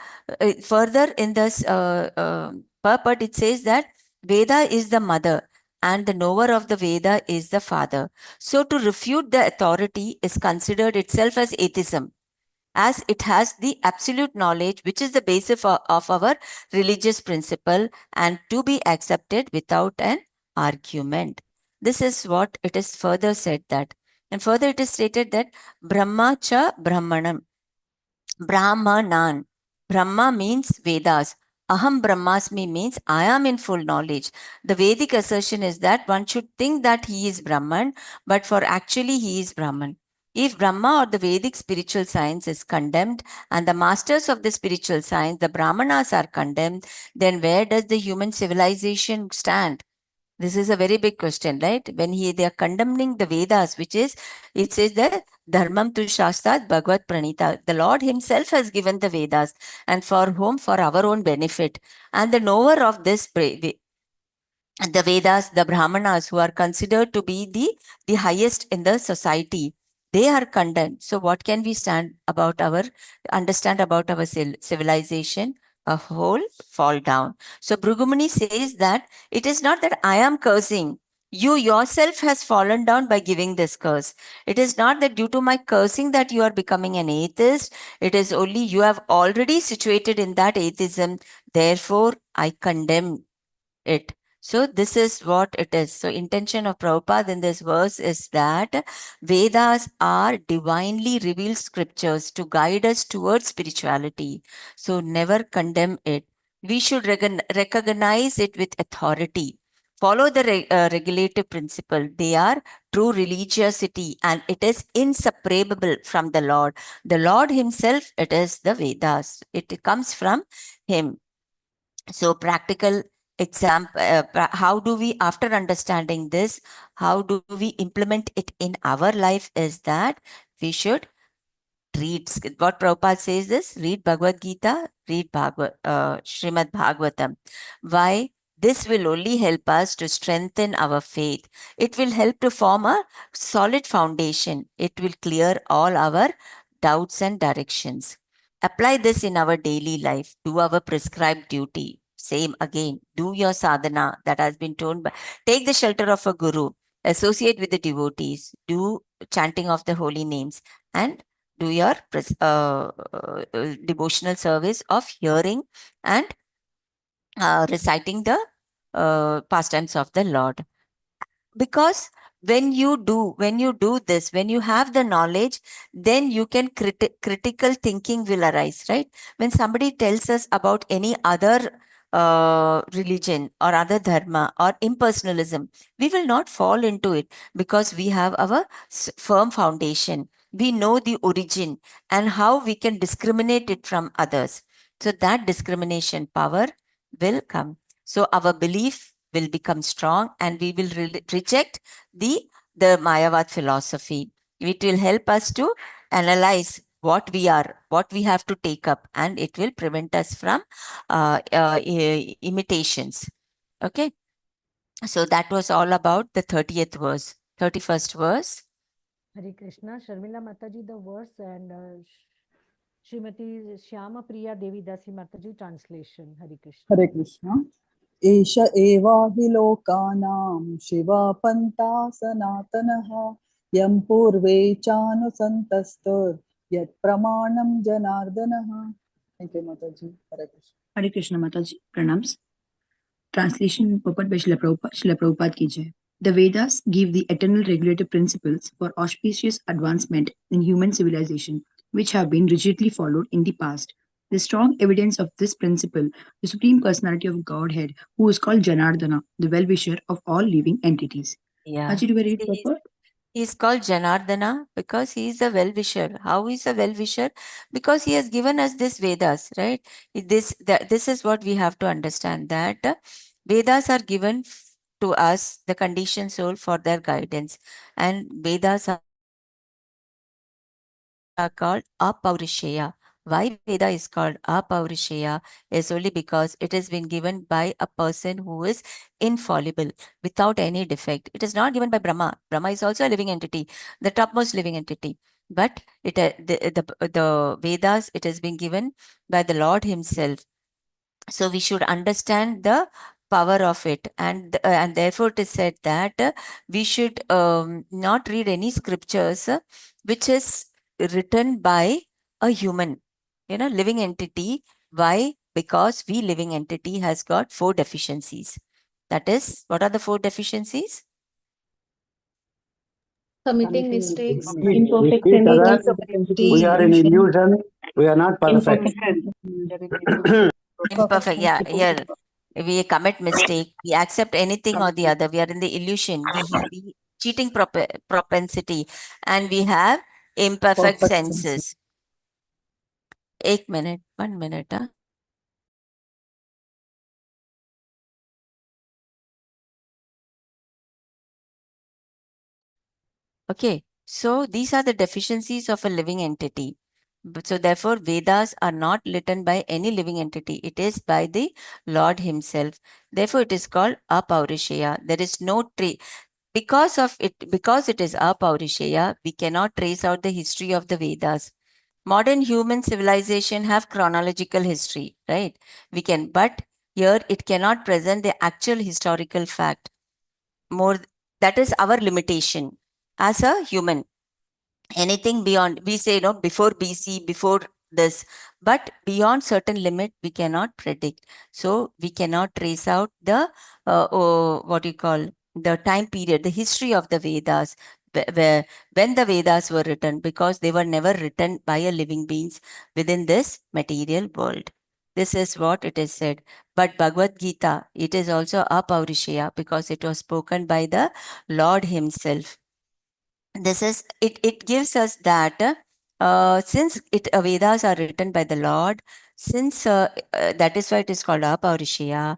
further in this purport, it says that Veda is the mother and the knower of the Veda is the father. So to refute the authority is considered itself as atheism, as it has the absolute knowledge, which is the basis of our religious principle, and to be accepted without an argument. This is what it is further said that. And further it is stated that Brahma cha Brahmanam. Brahmanan. Brahma means Vedas. Aham Brahmasmi means I am in full knowledge. The Vedic assertion is that one should think that he is Brahman, but for actually he is Brahman. If Brahma or the Vedic spiritual science is condemned and the masters of the spiritual science, the Brahmanas, are condemned, then where does the human civilization stand? This is a very big question, right? When they are condemning the Vedas, which is, it says that Dharmam tu Shastrat Bhagavad Pranita. The Lord himself has given the Vedas, and for whom? For our own benefit. And the knower of this the Vedas, the Brahmanas, who are considered to be the highest in the society, they are condemned. So what can we understand about our civilization? A whole fall down. So Bhrugumuni says that it is not that I am cursing. You yourself has fallen down by giving this curse. It is not that due to my cursing that you are becoming an atheist. It is only you have already situated in that atheism. Therefore, I condemn it. So this is what it is. So intention of Prabhupada in this verse is that Vedas are divinely revealed scriptures to guide us towards spirituality. So never condemn it. We should recognize it with authority. Follow the regulative principle. They are true religiosity and it is inseparable from the Lord. The Lord himself, it is the Vedas. It comes from him. So practical example, how do we, after understanding this, how do we implement it in our life is that we should reads. What Prabhupada says is, read Bhagavad Gita, read Shrimad Bhagavatam. Why? This will only help us to strengthen our faith. It will help to form a solid foundation. It will clear all our doubts and directions. Apply this in our daily life. Do our prescribed duty. Same again. Do your sadhana that has been told by. Take the shelter of a guru. Associate with the devotees. Do chanting of the holy names, and do your devotional service of hearing and reciting the pastimes of the Lord. Because when you do this, when you have the knowledge, then you can critical thinking will arise, right? When somebody tells us about any other religion or other dharma or impersonalism, we will not fall into it, because we have our firm foundation. We know the origin and how we can discriminate it from others. So that discrimination power will come. So our belief will become strong, and we will reject the Mayavad philosophy. It will help us to analyze what we are, what we have to take up, and it will prevent us from imitations. Okay. So that was all about the 30th verse. 31st verse. Hare Krishna. Sharmila Mataji, the verse, and Srimati Shyama Priya Devi Dasi Mataji translation. Hare Krishna. Hare Krishna. एष एवा हि लोकानां शिवपन्था सनातनः यं पूर्वे चानुसन्तस्तुर् यत् प्रमाणं जनार्दनः. Thank you, Mataji. Hare Krishna. Hare Krishna Mataji. Pranams. Translation purport by Srila Prabhupada ki jai. The Vedas give the eternal regulative principles for auspicious advancement in human civilization, which have been rigidly followed in the past. The strong evidence of this principle, the Supreme Personality of Godhead, who is called Janardana, the well-wisher of all living entities. Yeah. Aji, do we read purport? He is called Janardana because he is a well-wisher. How is a well-wisher? Because he has given us this Vedas, right? This is what we have to understand, that Vedas are given to us, the conditioned soul, for their guidance. And Vedas are called Apaurishaya. Why Veda is called Apaurishaya is only because it has been given by a person who is infallible, without any defect. It is not given by Brahma. Brahma is also a living entity, the topmost living entity. But the Vedas, it has been given by the Lord himself. So we should understand the power of it, and therefore it is said that we should not read any scriptures which is written by a human, living entity. Why? Because we living entity has got 4 deficiencies. That is, what are the 4 deficiencies? Committing mistakes, Imperfect We are in illusion. We are not perfect. Imperfect. Yeah, here we commit mistake. We accept anything or the other. We are in the illusion. We cheating propensity, and we have imperfect senses. 1 minute. 1 minute. Huh? Okay. So these are the deficiencies of a living entity. So therefore, Vedas are not written by any living entity. It is by the Lord himself. Therefore, it is called Apaurishaya. There is no because it is Apaurishaya, we cannot trace out the history of the Vedas. Modern human civilization have chronological history, right? But here it cannot present the actual historical fact. That is our limitation as a human. Anything beyond, we say, before BC, before this, but beyond certain limit, we cannot predict. So we cannot trace out the, the time period, the history of the Vedas, when the Vedas were written, because they were never written by a living beings within this material world. This is what it is said. But Bhagavad Gita, it is also Apaurishaya, because it was spoken by the Lord himself. It gives us that since Vedas are written by the Lord, since that is why it is called Apaurishaya,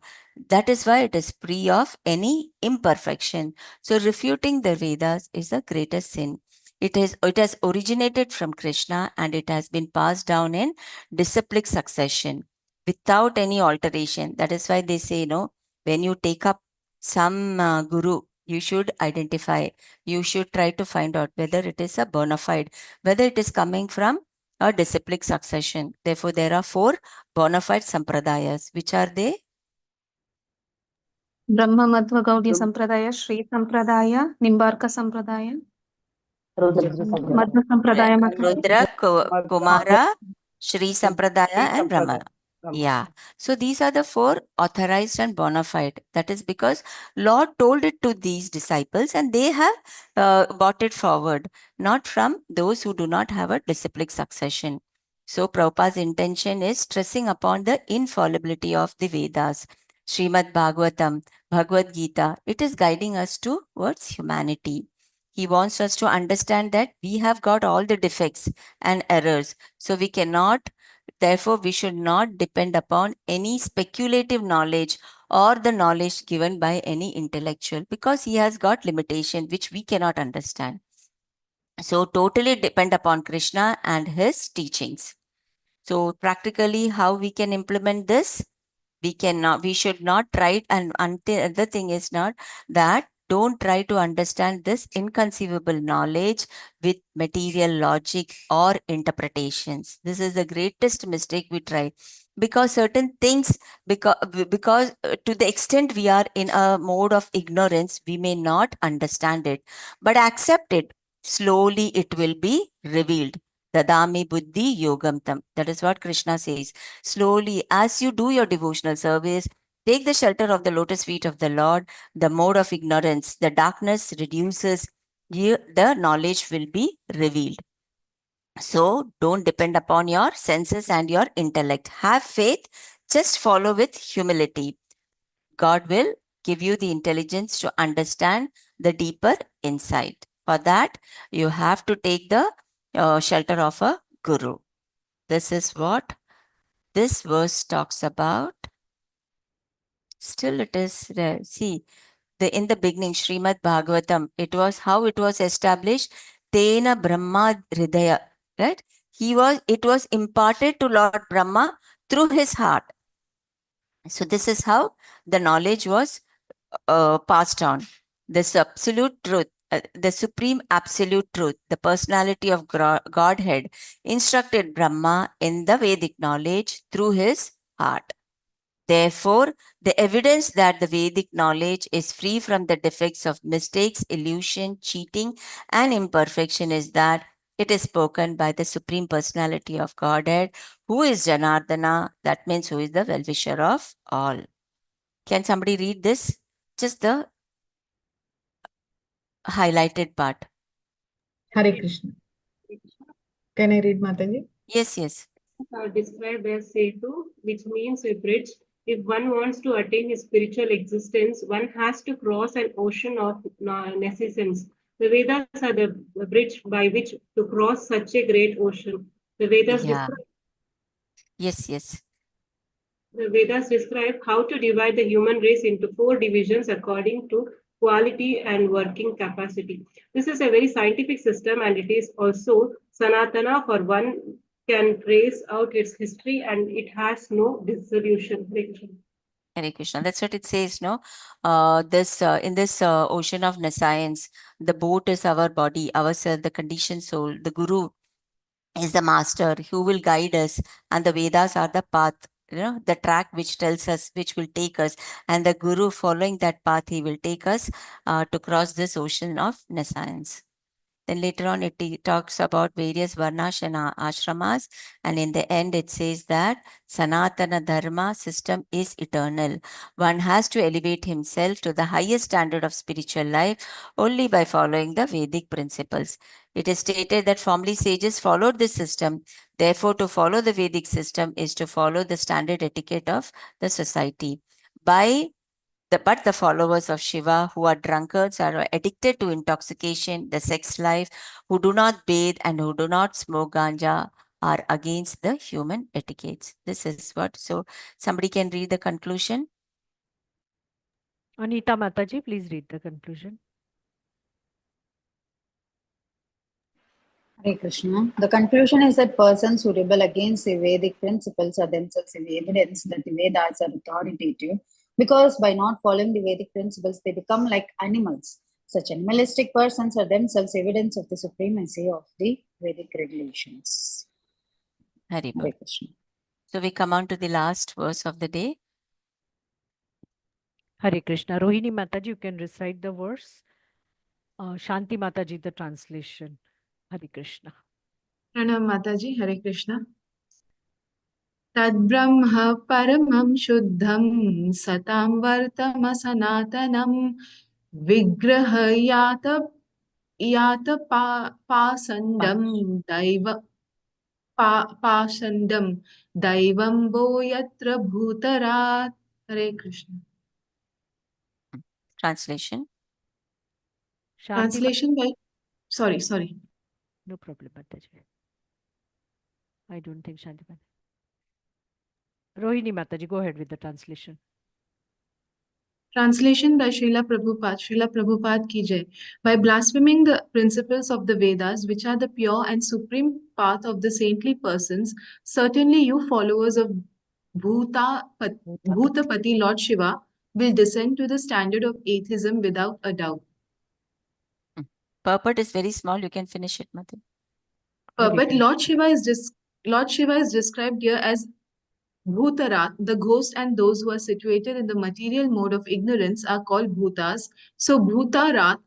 that is why it is free of any imperfection. So refuting the Vedas is the greatest sin. It has originated from Krishna and it has been passed down in disciplic succession without any alteration. That is why they say, when you take up some guru, you should identify, you should try to find out whether it is a bona fide, whether it is coming from a disciplic succession. Therefore, there are 4 bona fide sampradayas. Which are they? Brahma Madhva Gaudiya Sampradaya, Shri Sampradaya, Nimbarka Sampradaya, Madhva Sampradaya Mataji. Rudra, Kumara, Shri Sampradaya and Brahma. Yeah. So these are the 4 authorized and bona fide. That is because Lord told it to these disciples and they have brought it forward, not from those who do not have a disciplic succession. So Prabhupada's intention is stressing upon the infallibility of the Vedas. Shrimad Bhagavatam, Bhagavad Gita, it is guiding us towards humanity. He wants us to understand that we have got all the defects and errors. So we cannot, therefore, we should not depend upon any speculative knowledge or the knowledge given by any intellectual because he has got limitation which we cannot understand. So totally depend upon Krishna and his teachings. So practically how we can implement this? We should not try, and until the thing is not that don't try to understand this inconceivable knowledge with material logic or interpretations. This is the greatest mistake we try, because certain things, because to the extent we are in a mode of ignorance, we may not understand it, but accept it. Slowly it will be revealed. Dadami buddhi yogam tam. That is what Krishna says. Slowly, as you do your devotional service, take the shelter of the lotus feet of the Lord, the mode of ignorance, the darkness reduces, the knowledge will be revealed. So don't depend upon your senses and your intellect. Have faith, just follow with humility. God will give you the intelligence to understand the deeper insight. For that, you have to take the shelter of a guru. This is what this verse talks about. Still it is there. See, in the beginning, Shrimad Bhagavatam, it was how it was established. Tena Brahma Hridaya, right? It was imparted to Lord Brahma through his heart. So this is how the knowledge was passed on. This absolute truth, the supreme absolute truth, the personality of Godhead instructed Brahma in the Vedic knowledge through his heart. Therefore, the evidence that the Vedic knowledge is free from the defects of mistakes, illusion, cheating, and imperfection is that it is spoken by the Supreme Personality of Godhead, who is Janardana, that means who is the well-wisher of all. Can somebody read this? Just the highlighted part. Hare Krishna. Can I read, Mataji? Yes, yes. Are described as Setu, which means a bridge. If one wants to attain his spiritual existence, one has to cross an ocean of nescience. The Vedas are the bridge by which to cross such a great ocean. The Vedas Yes. The Vedas describe how to divide the human race into 4 divisions according to quality and working capacity. This is a very scientific system, and it is also Sanatana, for one can trace out its history and it has no dissolution. Hare Krishna. That's what it says, no? In this ocean of nescience, the boat is our body, ourself, the conditioned soul. The Guru is the master who will guide us, and the Vedas are the path, the track which tells us, which will take us, and the Guru, following that path, he will take us to cross this ocean of nescience. Then later on, it talks about various varnas and ashramas. And in the end, it says that Sanatana Dharma system is eternal. One has to elevate himself to the highest standard of spiritual life only by following the Vedic principles. It is stated that formerly sages followed this system. Therefore, to follow the Vedic system is to follow the standard etiquette of the society. But the followers of Shiva, who are drunkards, are addicted to intoxication, the sex life, who do not bathe and who do not smoke ganja, are against the human etiquettes. This is what. So somebody can read the conclusion. Anita Mataji, please read the conclusion. Hare Krishna. The conclusion is that persons who rebel against the Vedic principles are themselves the evidence that the Vedas are authoritative, because by not following the Vedic principles, they become like animals. Such animalistic persons are themselves evidence of the supremacy of the Vedic regulations. Hari Hare Bol. Krishna. So we come on to the last verse of the day. Hare Krishna. Rohini Mataji, you can recite the verse. Shanti Mataji, the translation. Hare Krishna. Pranam Mataji, Hare Krishna. Tadbrahma paramam shuddham satam vartama sanatanam vigrahayata yata pasandam daiva pasandam daivam bo yatra bhutarat. Hare Krishna. Translation. Shanti Translation by, sorry. No problem, Mataji. I don't think Shanti Mataji. Rohini Mataji, go ahead with the translation. Translation by Srila Prabhupada ki jai. By blaspheming the principles of the Vedas, which are the pure and supreme path of the saintly persons, certainly you followers of Bhutapati Lord Shiva will descend to the standard of atheism without a doubt. Purport is very small. You can finish it, Mataji. But Lord Shiva is described here as Bhutarat, the ghost, and those who are situated in the material mode of ignorance are called Bhutas. So Bhutarat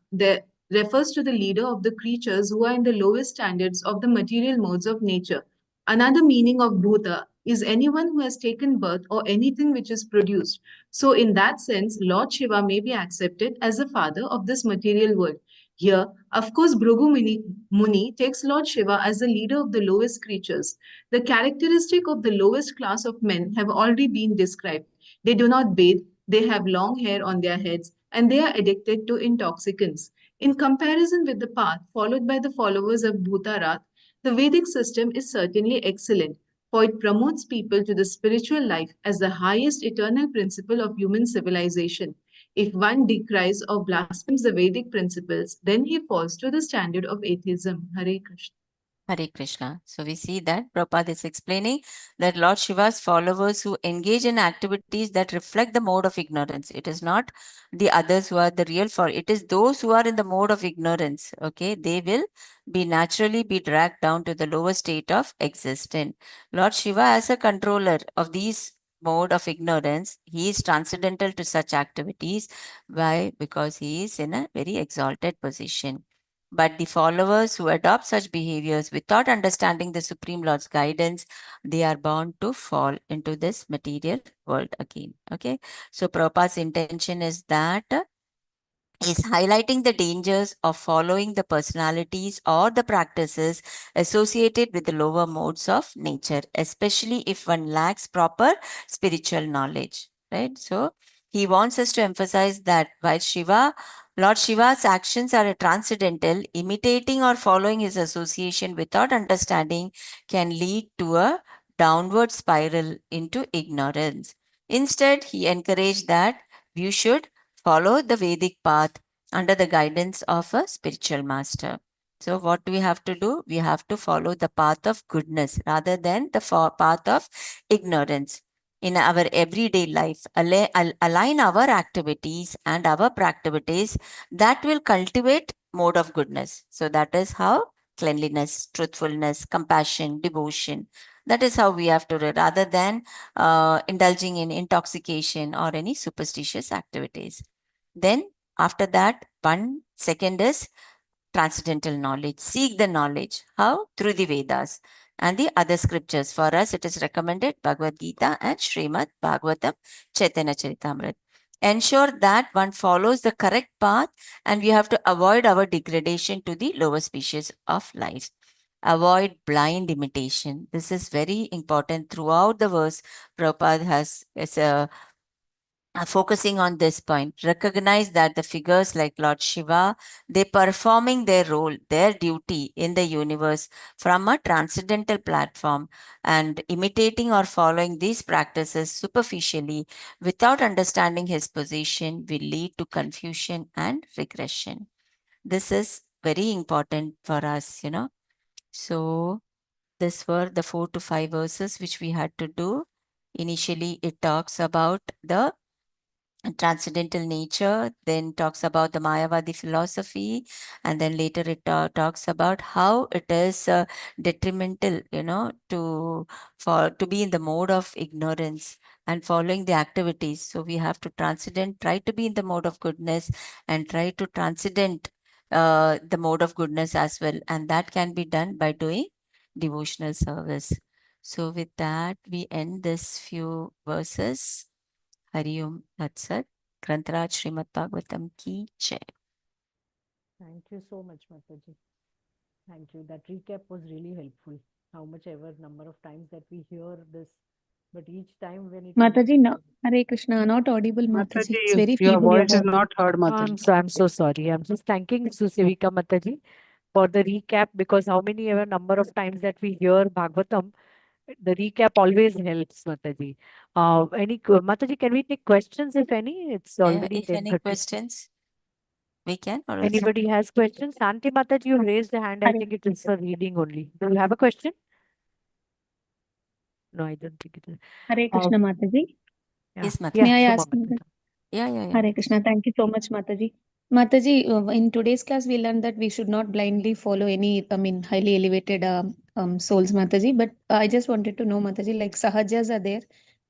refers to the leader of the creatures who are in the lowest standards of the material modes of nature. Another meaning of Bhuta is anyone who has taken birth or anything which is produced. So in that sense, Lord Shiva may be accepted as the father of this material world. Here, of course, Bhrigu Muni takes Lord Shiva as the leader of the lowest creatures. The characteristic of the lowest class of men have already been described. They do not bathe, they have long hair on their heads, and they are addicted to intoxicants. In comparison with the path followed by the followers of Bhutarat, the Vedic system is certainly excellent, for it promotes people to the spiritual life as the highest eternal principle of human civilization. If one decries or blasphemes the Vedic principles, then he falls to the standard of atheism. Hare Krishna. Hare Krishna. So we see that Prabhupada is explaining that Lord Shiva's followers who engage in activities that reflect the mode of ignorance. It is not the others who are the real it is those who are in the mode of ignorance. Okay, they will be naturally be dragged down to the lower state of existence. Lord Shiva, as a controller of these mode of ignorance, he is transcendental to such activities. Why? Because he is in a very exalted position. But the followers who adopt such behaviors without understanding the Supreme Lord's guidance, they are bound to fall into this material world again. Okay. So Prabhupada's intention is that is highlighting the dangers of following the personalities or the practices associated with the lower modes of nature, especially if one lacks proper spiritual knowledge, right? So he wants us to emphasize that while Lord Shiva's actions are transcendental, imitating or following his association without understanding can lead to a downward spiral into ignorance. Instead, he encouraged that we should follow the Vedic path under the guidance of a spiritual master. So what do we have to do? We have to follow the path of goodness rather than the path of ignorance. In our everyday life, align our activities and our practices that will cultivate mode of goodness. So that is how cleanliness, truthfulness, compassion, devotion, that is how we have to rather than indulging in intoxication or any superstitious activities. Then after that, one second is transcendental knowledge. Seek the knowledge. How? Through the Vedas and the other scriptures. For us, it is recommended Bhagavad Gita and Shrimad Bhagavatam Chaitanya Charitamrita. Ensure that one follows the correct path, and we have to avoid our degradation to the lower species of life. Avoid blind imitation. This is very important throughout the verse. Prabhupada has focusing on this point. Recognize that the figures like Lord Shiva, they're performing their role, their duty in the universe from a transcendental platform, and imitating or following these practices superficially without understanding his position will lead to confusion and regression. This is very important for us, So these were the 4 to 5 verses which we had to do. Initially, it talks about the transcendental nature, then talks about the Mayavadi philosophy, and then later it talks about how it is detrimental, to be in the mode of ignorance and following the activities. So we have to transcend, try to be in the mode of goodness, and try to transcend the mode of goodness as well, and that can be done by doing devotional service. So with that, we end this few verses. Hari Om Tat Sat. Grantaraj Srimad Bhagavatam ki Jai. Thank you so much, Mataji. Thank you. That recap was really helpful. How much ever number of times that we hear this, but each time when it is Mataji, no, Hare Krishna, not audible, Mataji. It's very your feeble, your voice is voice. not heard, Mataji. I'm so sorry. I'm just thanking Susevika Mataji for the recap, because how many ever number of times that we hear Bhagavatam, the recap always helps, Mataji. Mataji, can we take questions if any? It's already If any 10:30. questions, we can. Or else. Anybody has questions? Shanti Mataji, you raised the hand. I think it is a reading only. Do you have a question? No, I don't think it is. Hare Krishna, Mataji. Yes, Mataji. Yeah, May I Suma ask? Mataji. Yeah. Hare Krishna. Thank you so much, Mataji. Mataji, in today's class, we learned that we should not blindly follow any, highly elevated souls, Mataji. But I just wanted to know, Mataji, like Sahajas are there.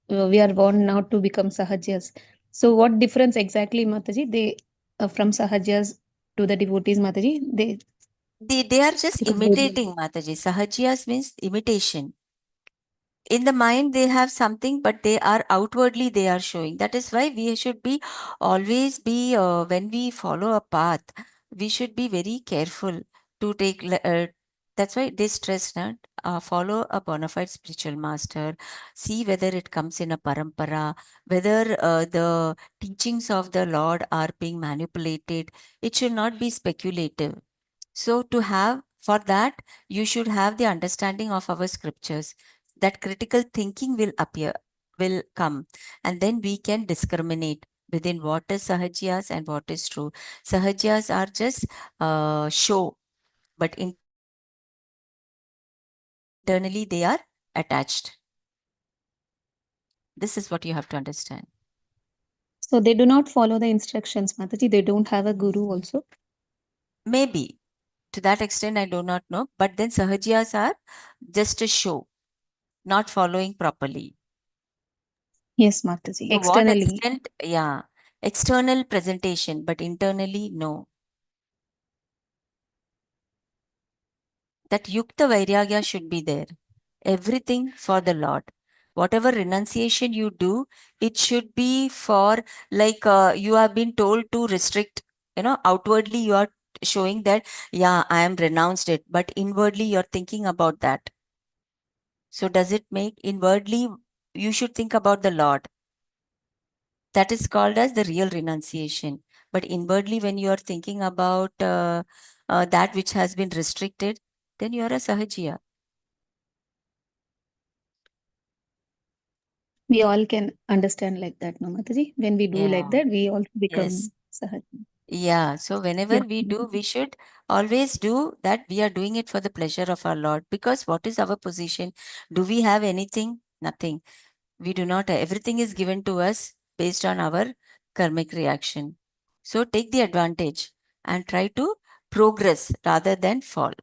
We are born now to become Sahajas. So, what difference exactly, Mataji? They from Sahajas to the devotees, Mataji? They are just imitating, Mataji. Sahajiyas means imitation. In the mind they have something, but they are outwardly they are showing. That is why we should be always be when we follow a path, we should be very careful to take that's why they stress that follow a bona fide spiritual master, see whether it comes in a parampara, whether the teachings of the Lord are being manipulated. It should not be speculative. So to have, for that, you should have the understanding of our scriptures. That critical thinking will come, and then we can discriminate within what is sahajyas and what is true. Sahajyas are just show, but internally they are attached. This is what you have to understand. So they do not follow the instructions, Mataji. They don't have a guru also. Maybe to that extent, I do not know. But then sahajyas are just a show, not following properly. Yes, Mataji. To what Externally. extent? Yeah. External presentation, but internally, no. That Yukta Vairagya should be there. Everything for the Lord. Whatever renunciation you do, it should be for, like, you have been told to restrict, outwardly you are showing that, yeah, I am renounced it, but inwardly you're thinking about that. So does it make inwardly, you should think about the Lord. That is called as the real renunciation. But inwardly, when you are thinking about that which has been restricted, then you are a sahajiya. We all can understand like that, no, Mataji? When we do like that, we also become Yes. Sahaji. Yeah. So whenever Yeah. we do, we should always do that. We are doing it for the pleasure of our Lord. Because what is our position? Do we have anything? Nothing. We do not. Everything is given to us based on our karmic reaction. So take the advantage and try to progress rather than fall.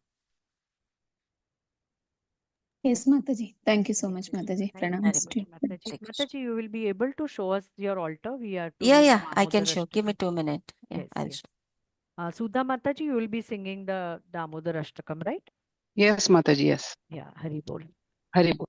Yes, Mataji. Thank you so much, Mataji. Thank you Pranams so to much, you. Mataji. Mataji, you will be able to show us your altar. We are to Yeah, read I can Damodar show. Give me Ashtakam. 2 minutes. Yeah, Yes, I'll yes. show. Sudha Mataji, you will be singing the Damodar Ashtakam, right? Yes, Mataji, yes. Yeah, Hari Bol. Hari Bol.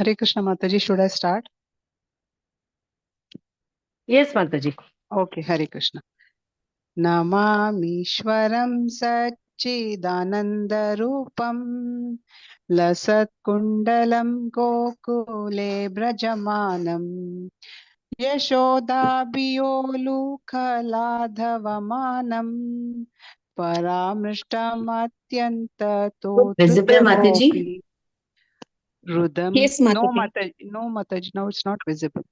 Hare Krishna Mataji, should I start? Yes, Mataji. Okay, Hare Krishna. Namamishwaram Satchidanandarupam Lasatkundalam Gokule Brajamanam Yashodabiyolukhaladhavamanam Paramrishtamatyantato Visible, Mataji? Gopi Rudam. Yes, Mataji. No Mataji, no, it's not visible.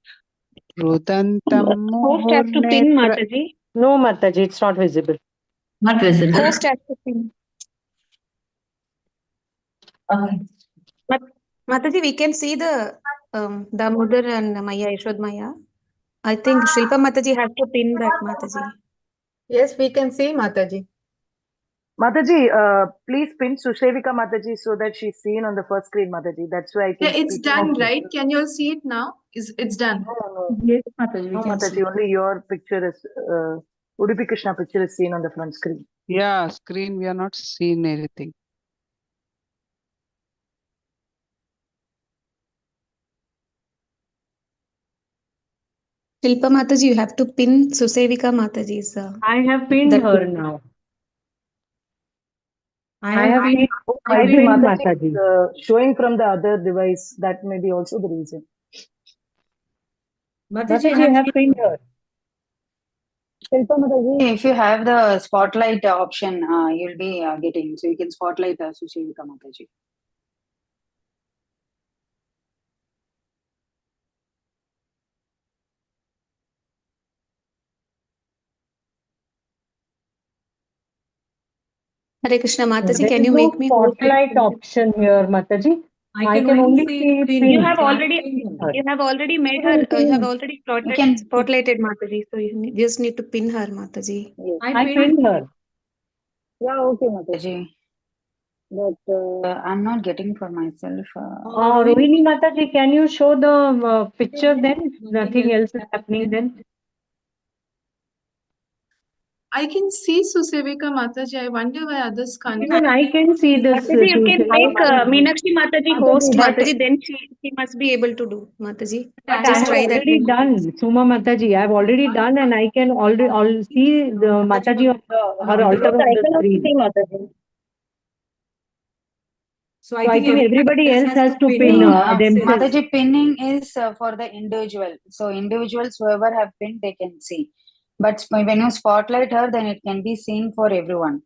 Rudantam Host has to pin, Muhurnetra. Mataji. No, Mataji, it's not visible. Not visible. Host has to pin. Okay. Mataji, we can see the Damodar and Maya, Yashod Maya. I think Shilpa Mataji has to pin that, Mataji. Yes, we can see Mataji. Mataji, please pin Sushevika Mataji so that she's seen on the first screen, Mataji. That's why I Yeah, think it's people- done, Okay. right? Can you all see it now? It's done. No. Yes, Mataji, we No, can Mataji, see. only your picture is, Udupi Krishna picture is seen on the front screen. Yeah, screen, we are not seeing anything. Shilpa Mataji, you have to pin Susevika Mataji's. I have pinned that her pin. now. I have pinned Might be Mataji Mataji. showing from the other device. That may be also the reason. Mataji, I have pinned her. Shilpa Mataji, if you have the spotlight option, you'll be getting, so you can spotlight Sushevika Mataji. Hare Krishna Mataji, There can is you no make me host? spotlight option here, Mataji. I can only see pin. You have already made her. You have already spotlighted Mataji, so you just need to pin her, Mataji. Yes. I pinned her. Yeah, okay, Mataji. But I'm not getting for myself. Rohini Mataji, can you show the picture then? Nothing else is happening then. I can see Susevika Mataji. I wonder why others can't. Even I can see this. Mataji, you can make Meenakshi Mataji host, But- Mataji, then she must be able to do, Mataji. But I Just have try that. already done, Suma Mataji. I have already done, and I can already see the Mataji on her altar on the screen. So I think everybody else has to pin themselves. Mataji, pinning is for the individual. So individuals, whoever have pinned, they can see. But when you spotlight her, then it can be seen for everyone.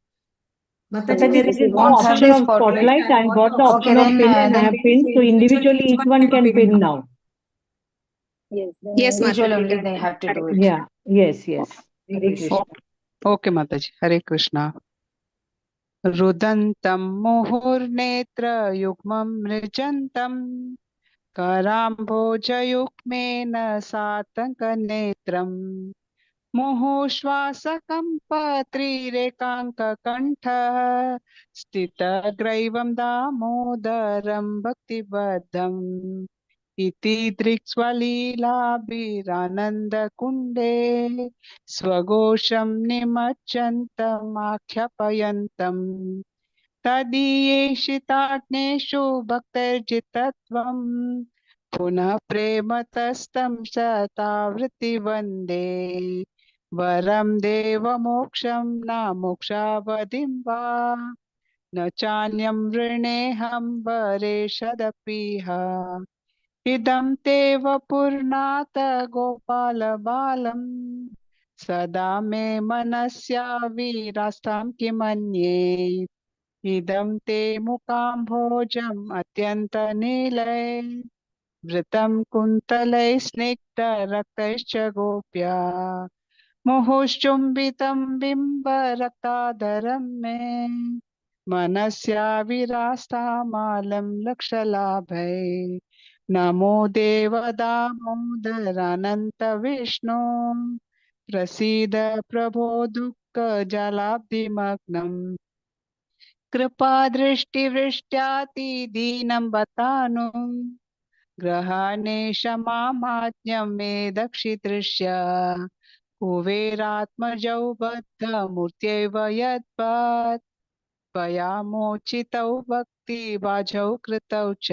Mataji, there is If you no don't have option the of spotlight. I got the option of then, pin and I have pinned. So individually, each one can pin now. Yes, then Yes, individual Mataji, only done. they have to do it. Yeah. Yes. Hare Krishna. Okay, Mataji. Hare Krishna. Rudantam muhurnetra yugmam mrijantam karambojayukmena satankanetram मुहुश्वासकम्पत्रिरेकाङ्ककण्ठः स्थितग्रैवं दामोदरं भक्तिबद्धम् इति दृक्स्वलीलाभिरानन्दकुण्डे स्वघोषं निमज्जन्तमाख्यापयन्तम् तदीयेषिताग्नेषु भक्तर्जितत्वम् पुनः प्रेमतस्तं शतावृत्ति वन्दे वरं देवमोक्षं न मोक्षावधिं वा न चान्यं वृणेऽहं वरेशदपीह इदं ते वपुर्नाथ गोपालबालम् सदा मे मनस्या वीरास्तां किमन्ये इदं ते मुकाम्भोजम् अत्यन्तनीलय वृतं कुन्तलैः स्निग्धरक्तैश्च गोप्या मुहुश्चुम्बितं बिम्बरक्ताधरं मे मनस्या विरास्तामालं लक्षलाभै नमो देवदामोदरानन्तविष्णो प्रसीद प्रभो दुःखजलाब्धिमग्नम् कृपादृष्टिवृष्ट्यातिदीनं बतानु ग्रहाणेशमामाज्ञं मे दक्षिदृश्य कुबेरात्मजौ बद्धमूर्त्यैव यद्वत् त्वया मोचितौ भक्तिबाजौ कृतौ च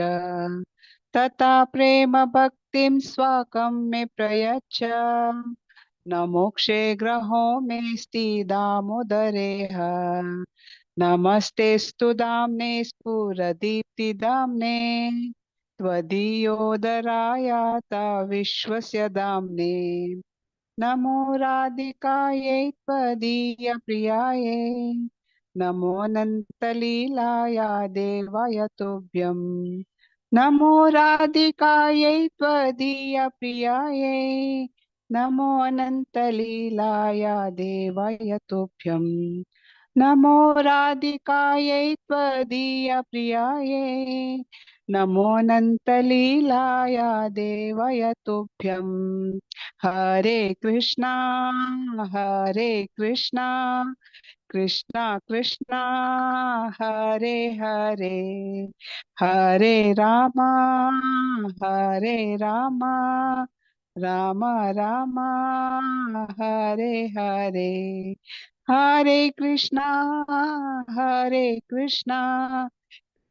तथा प्रेम भक्तिं स्वाकं मे प्रयच्छ न मोक्षे ग्रहो मे दामोदरेह नमस्तेस्तु दाम्ने स्फुरदीप्तिदाम्ने त्वदीयोदरायाता विश्वस्य दाम्ने नमो राधिकायै त्वदीयप्रियायै नमो अनन्तलीलाया देवाय तुभ्यम् नमो राधिकायै त्वदीयप्रियायै नमो अनन्तलीलाया देवाय तुभ्यम् नमो राधिकायै त्वदीयप्रियायै नमो अनन्तलीलाया देवाय तुभ्यम् हरे कृष्णा कृष्णा कृष्णा हरे हरे हरे रामा राम राम हरे हरे हरे कृष्णा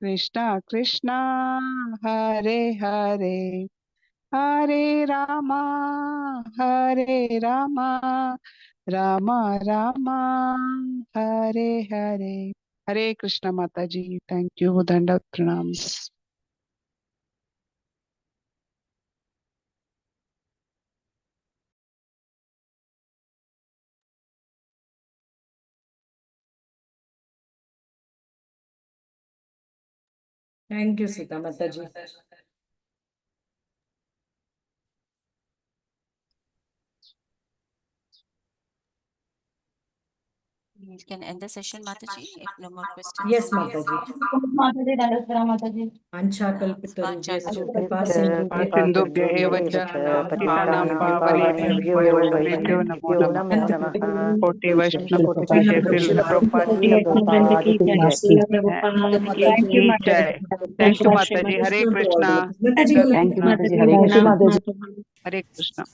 कृष्णा कृष्णा हरे हरे हरे रामा राम राम हरे हरे हरे कृष्ण माता जी थैंक यू दंडवत प्रणाम Thank you, Sita Mataji. We can end the session, Mataji, if no more questions. Yes, Mataji. Mataji, Dandasvara Mataji. Vanchakalpitarubhyascha kripa sindhubhyascha सिंधुभ्य एव च पतितानां पावनेभ्यो वैष्णवेभ्यो नमो नमः कोटि वैष्णव कोटि जय श्रील प्रभुपाद की जय थैंक यू माता जी हरे कृष्णा Mataji, दंडवत प्रणाम Thank you, Mataji. Hare Krishna. Hare Krishna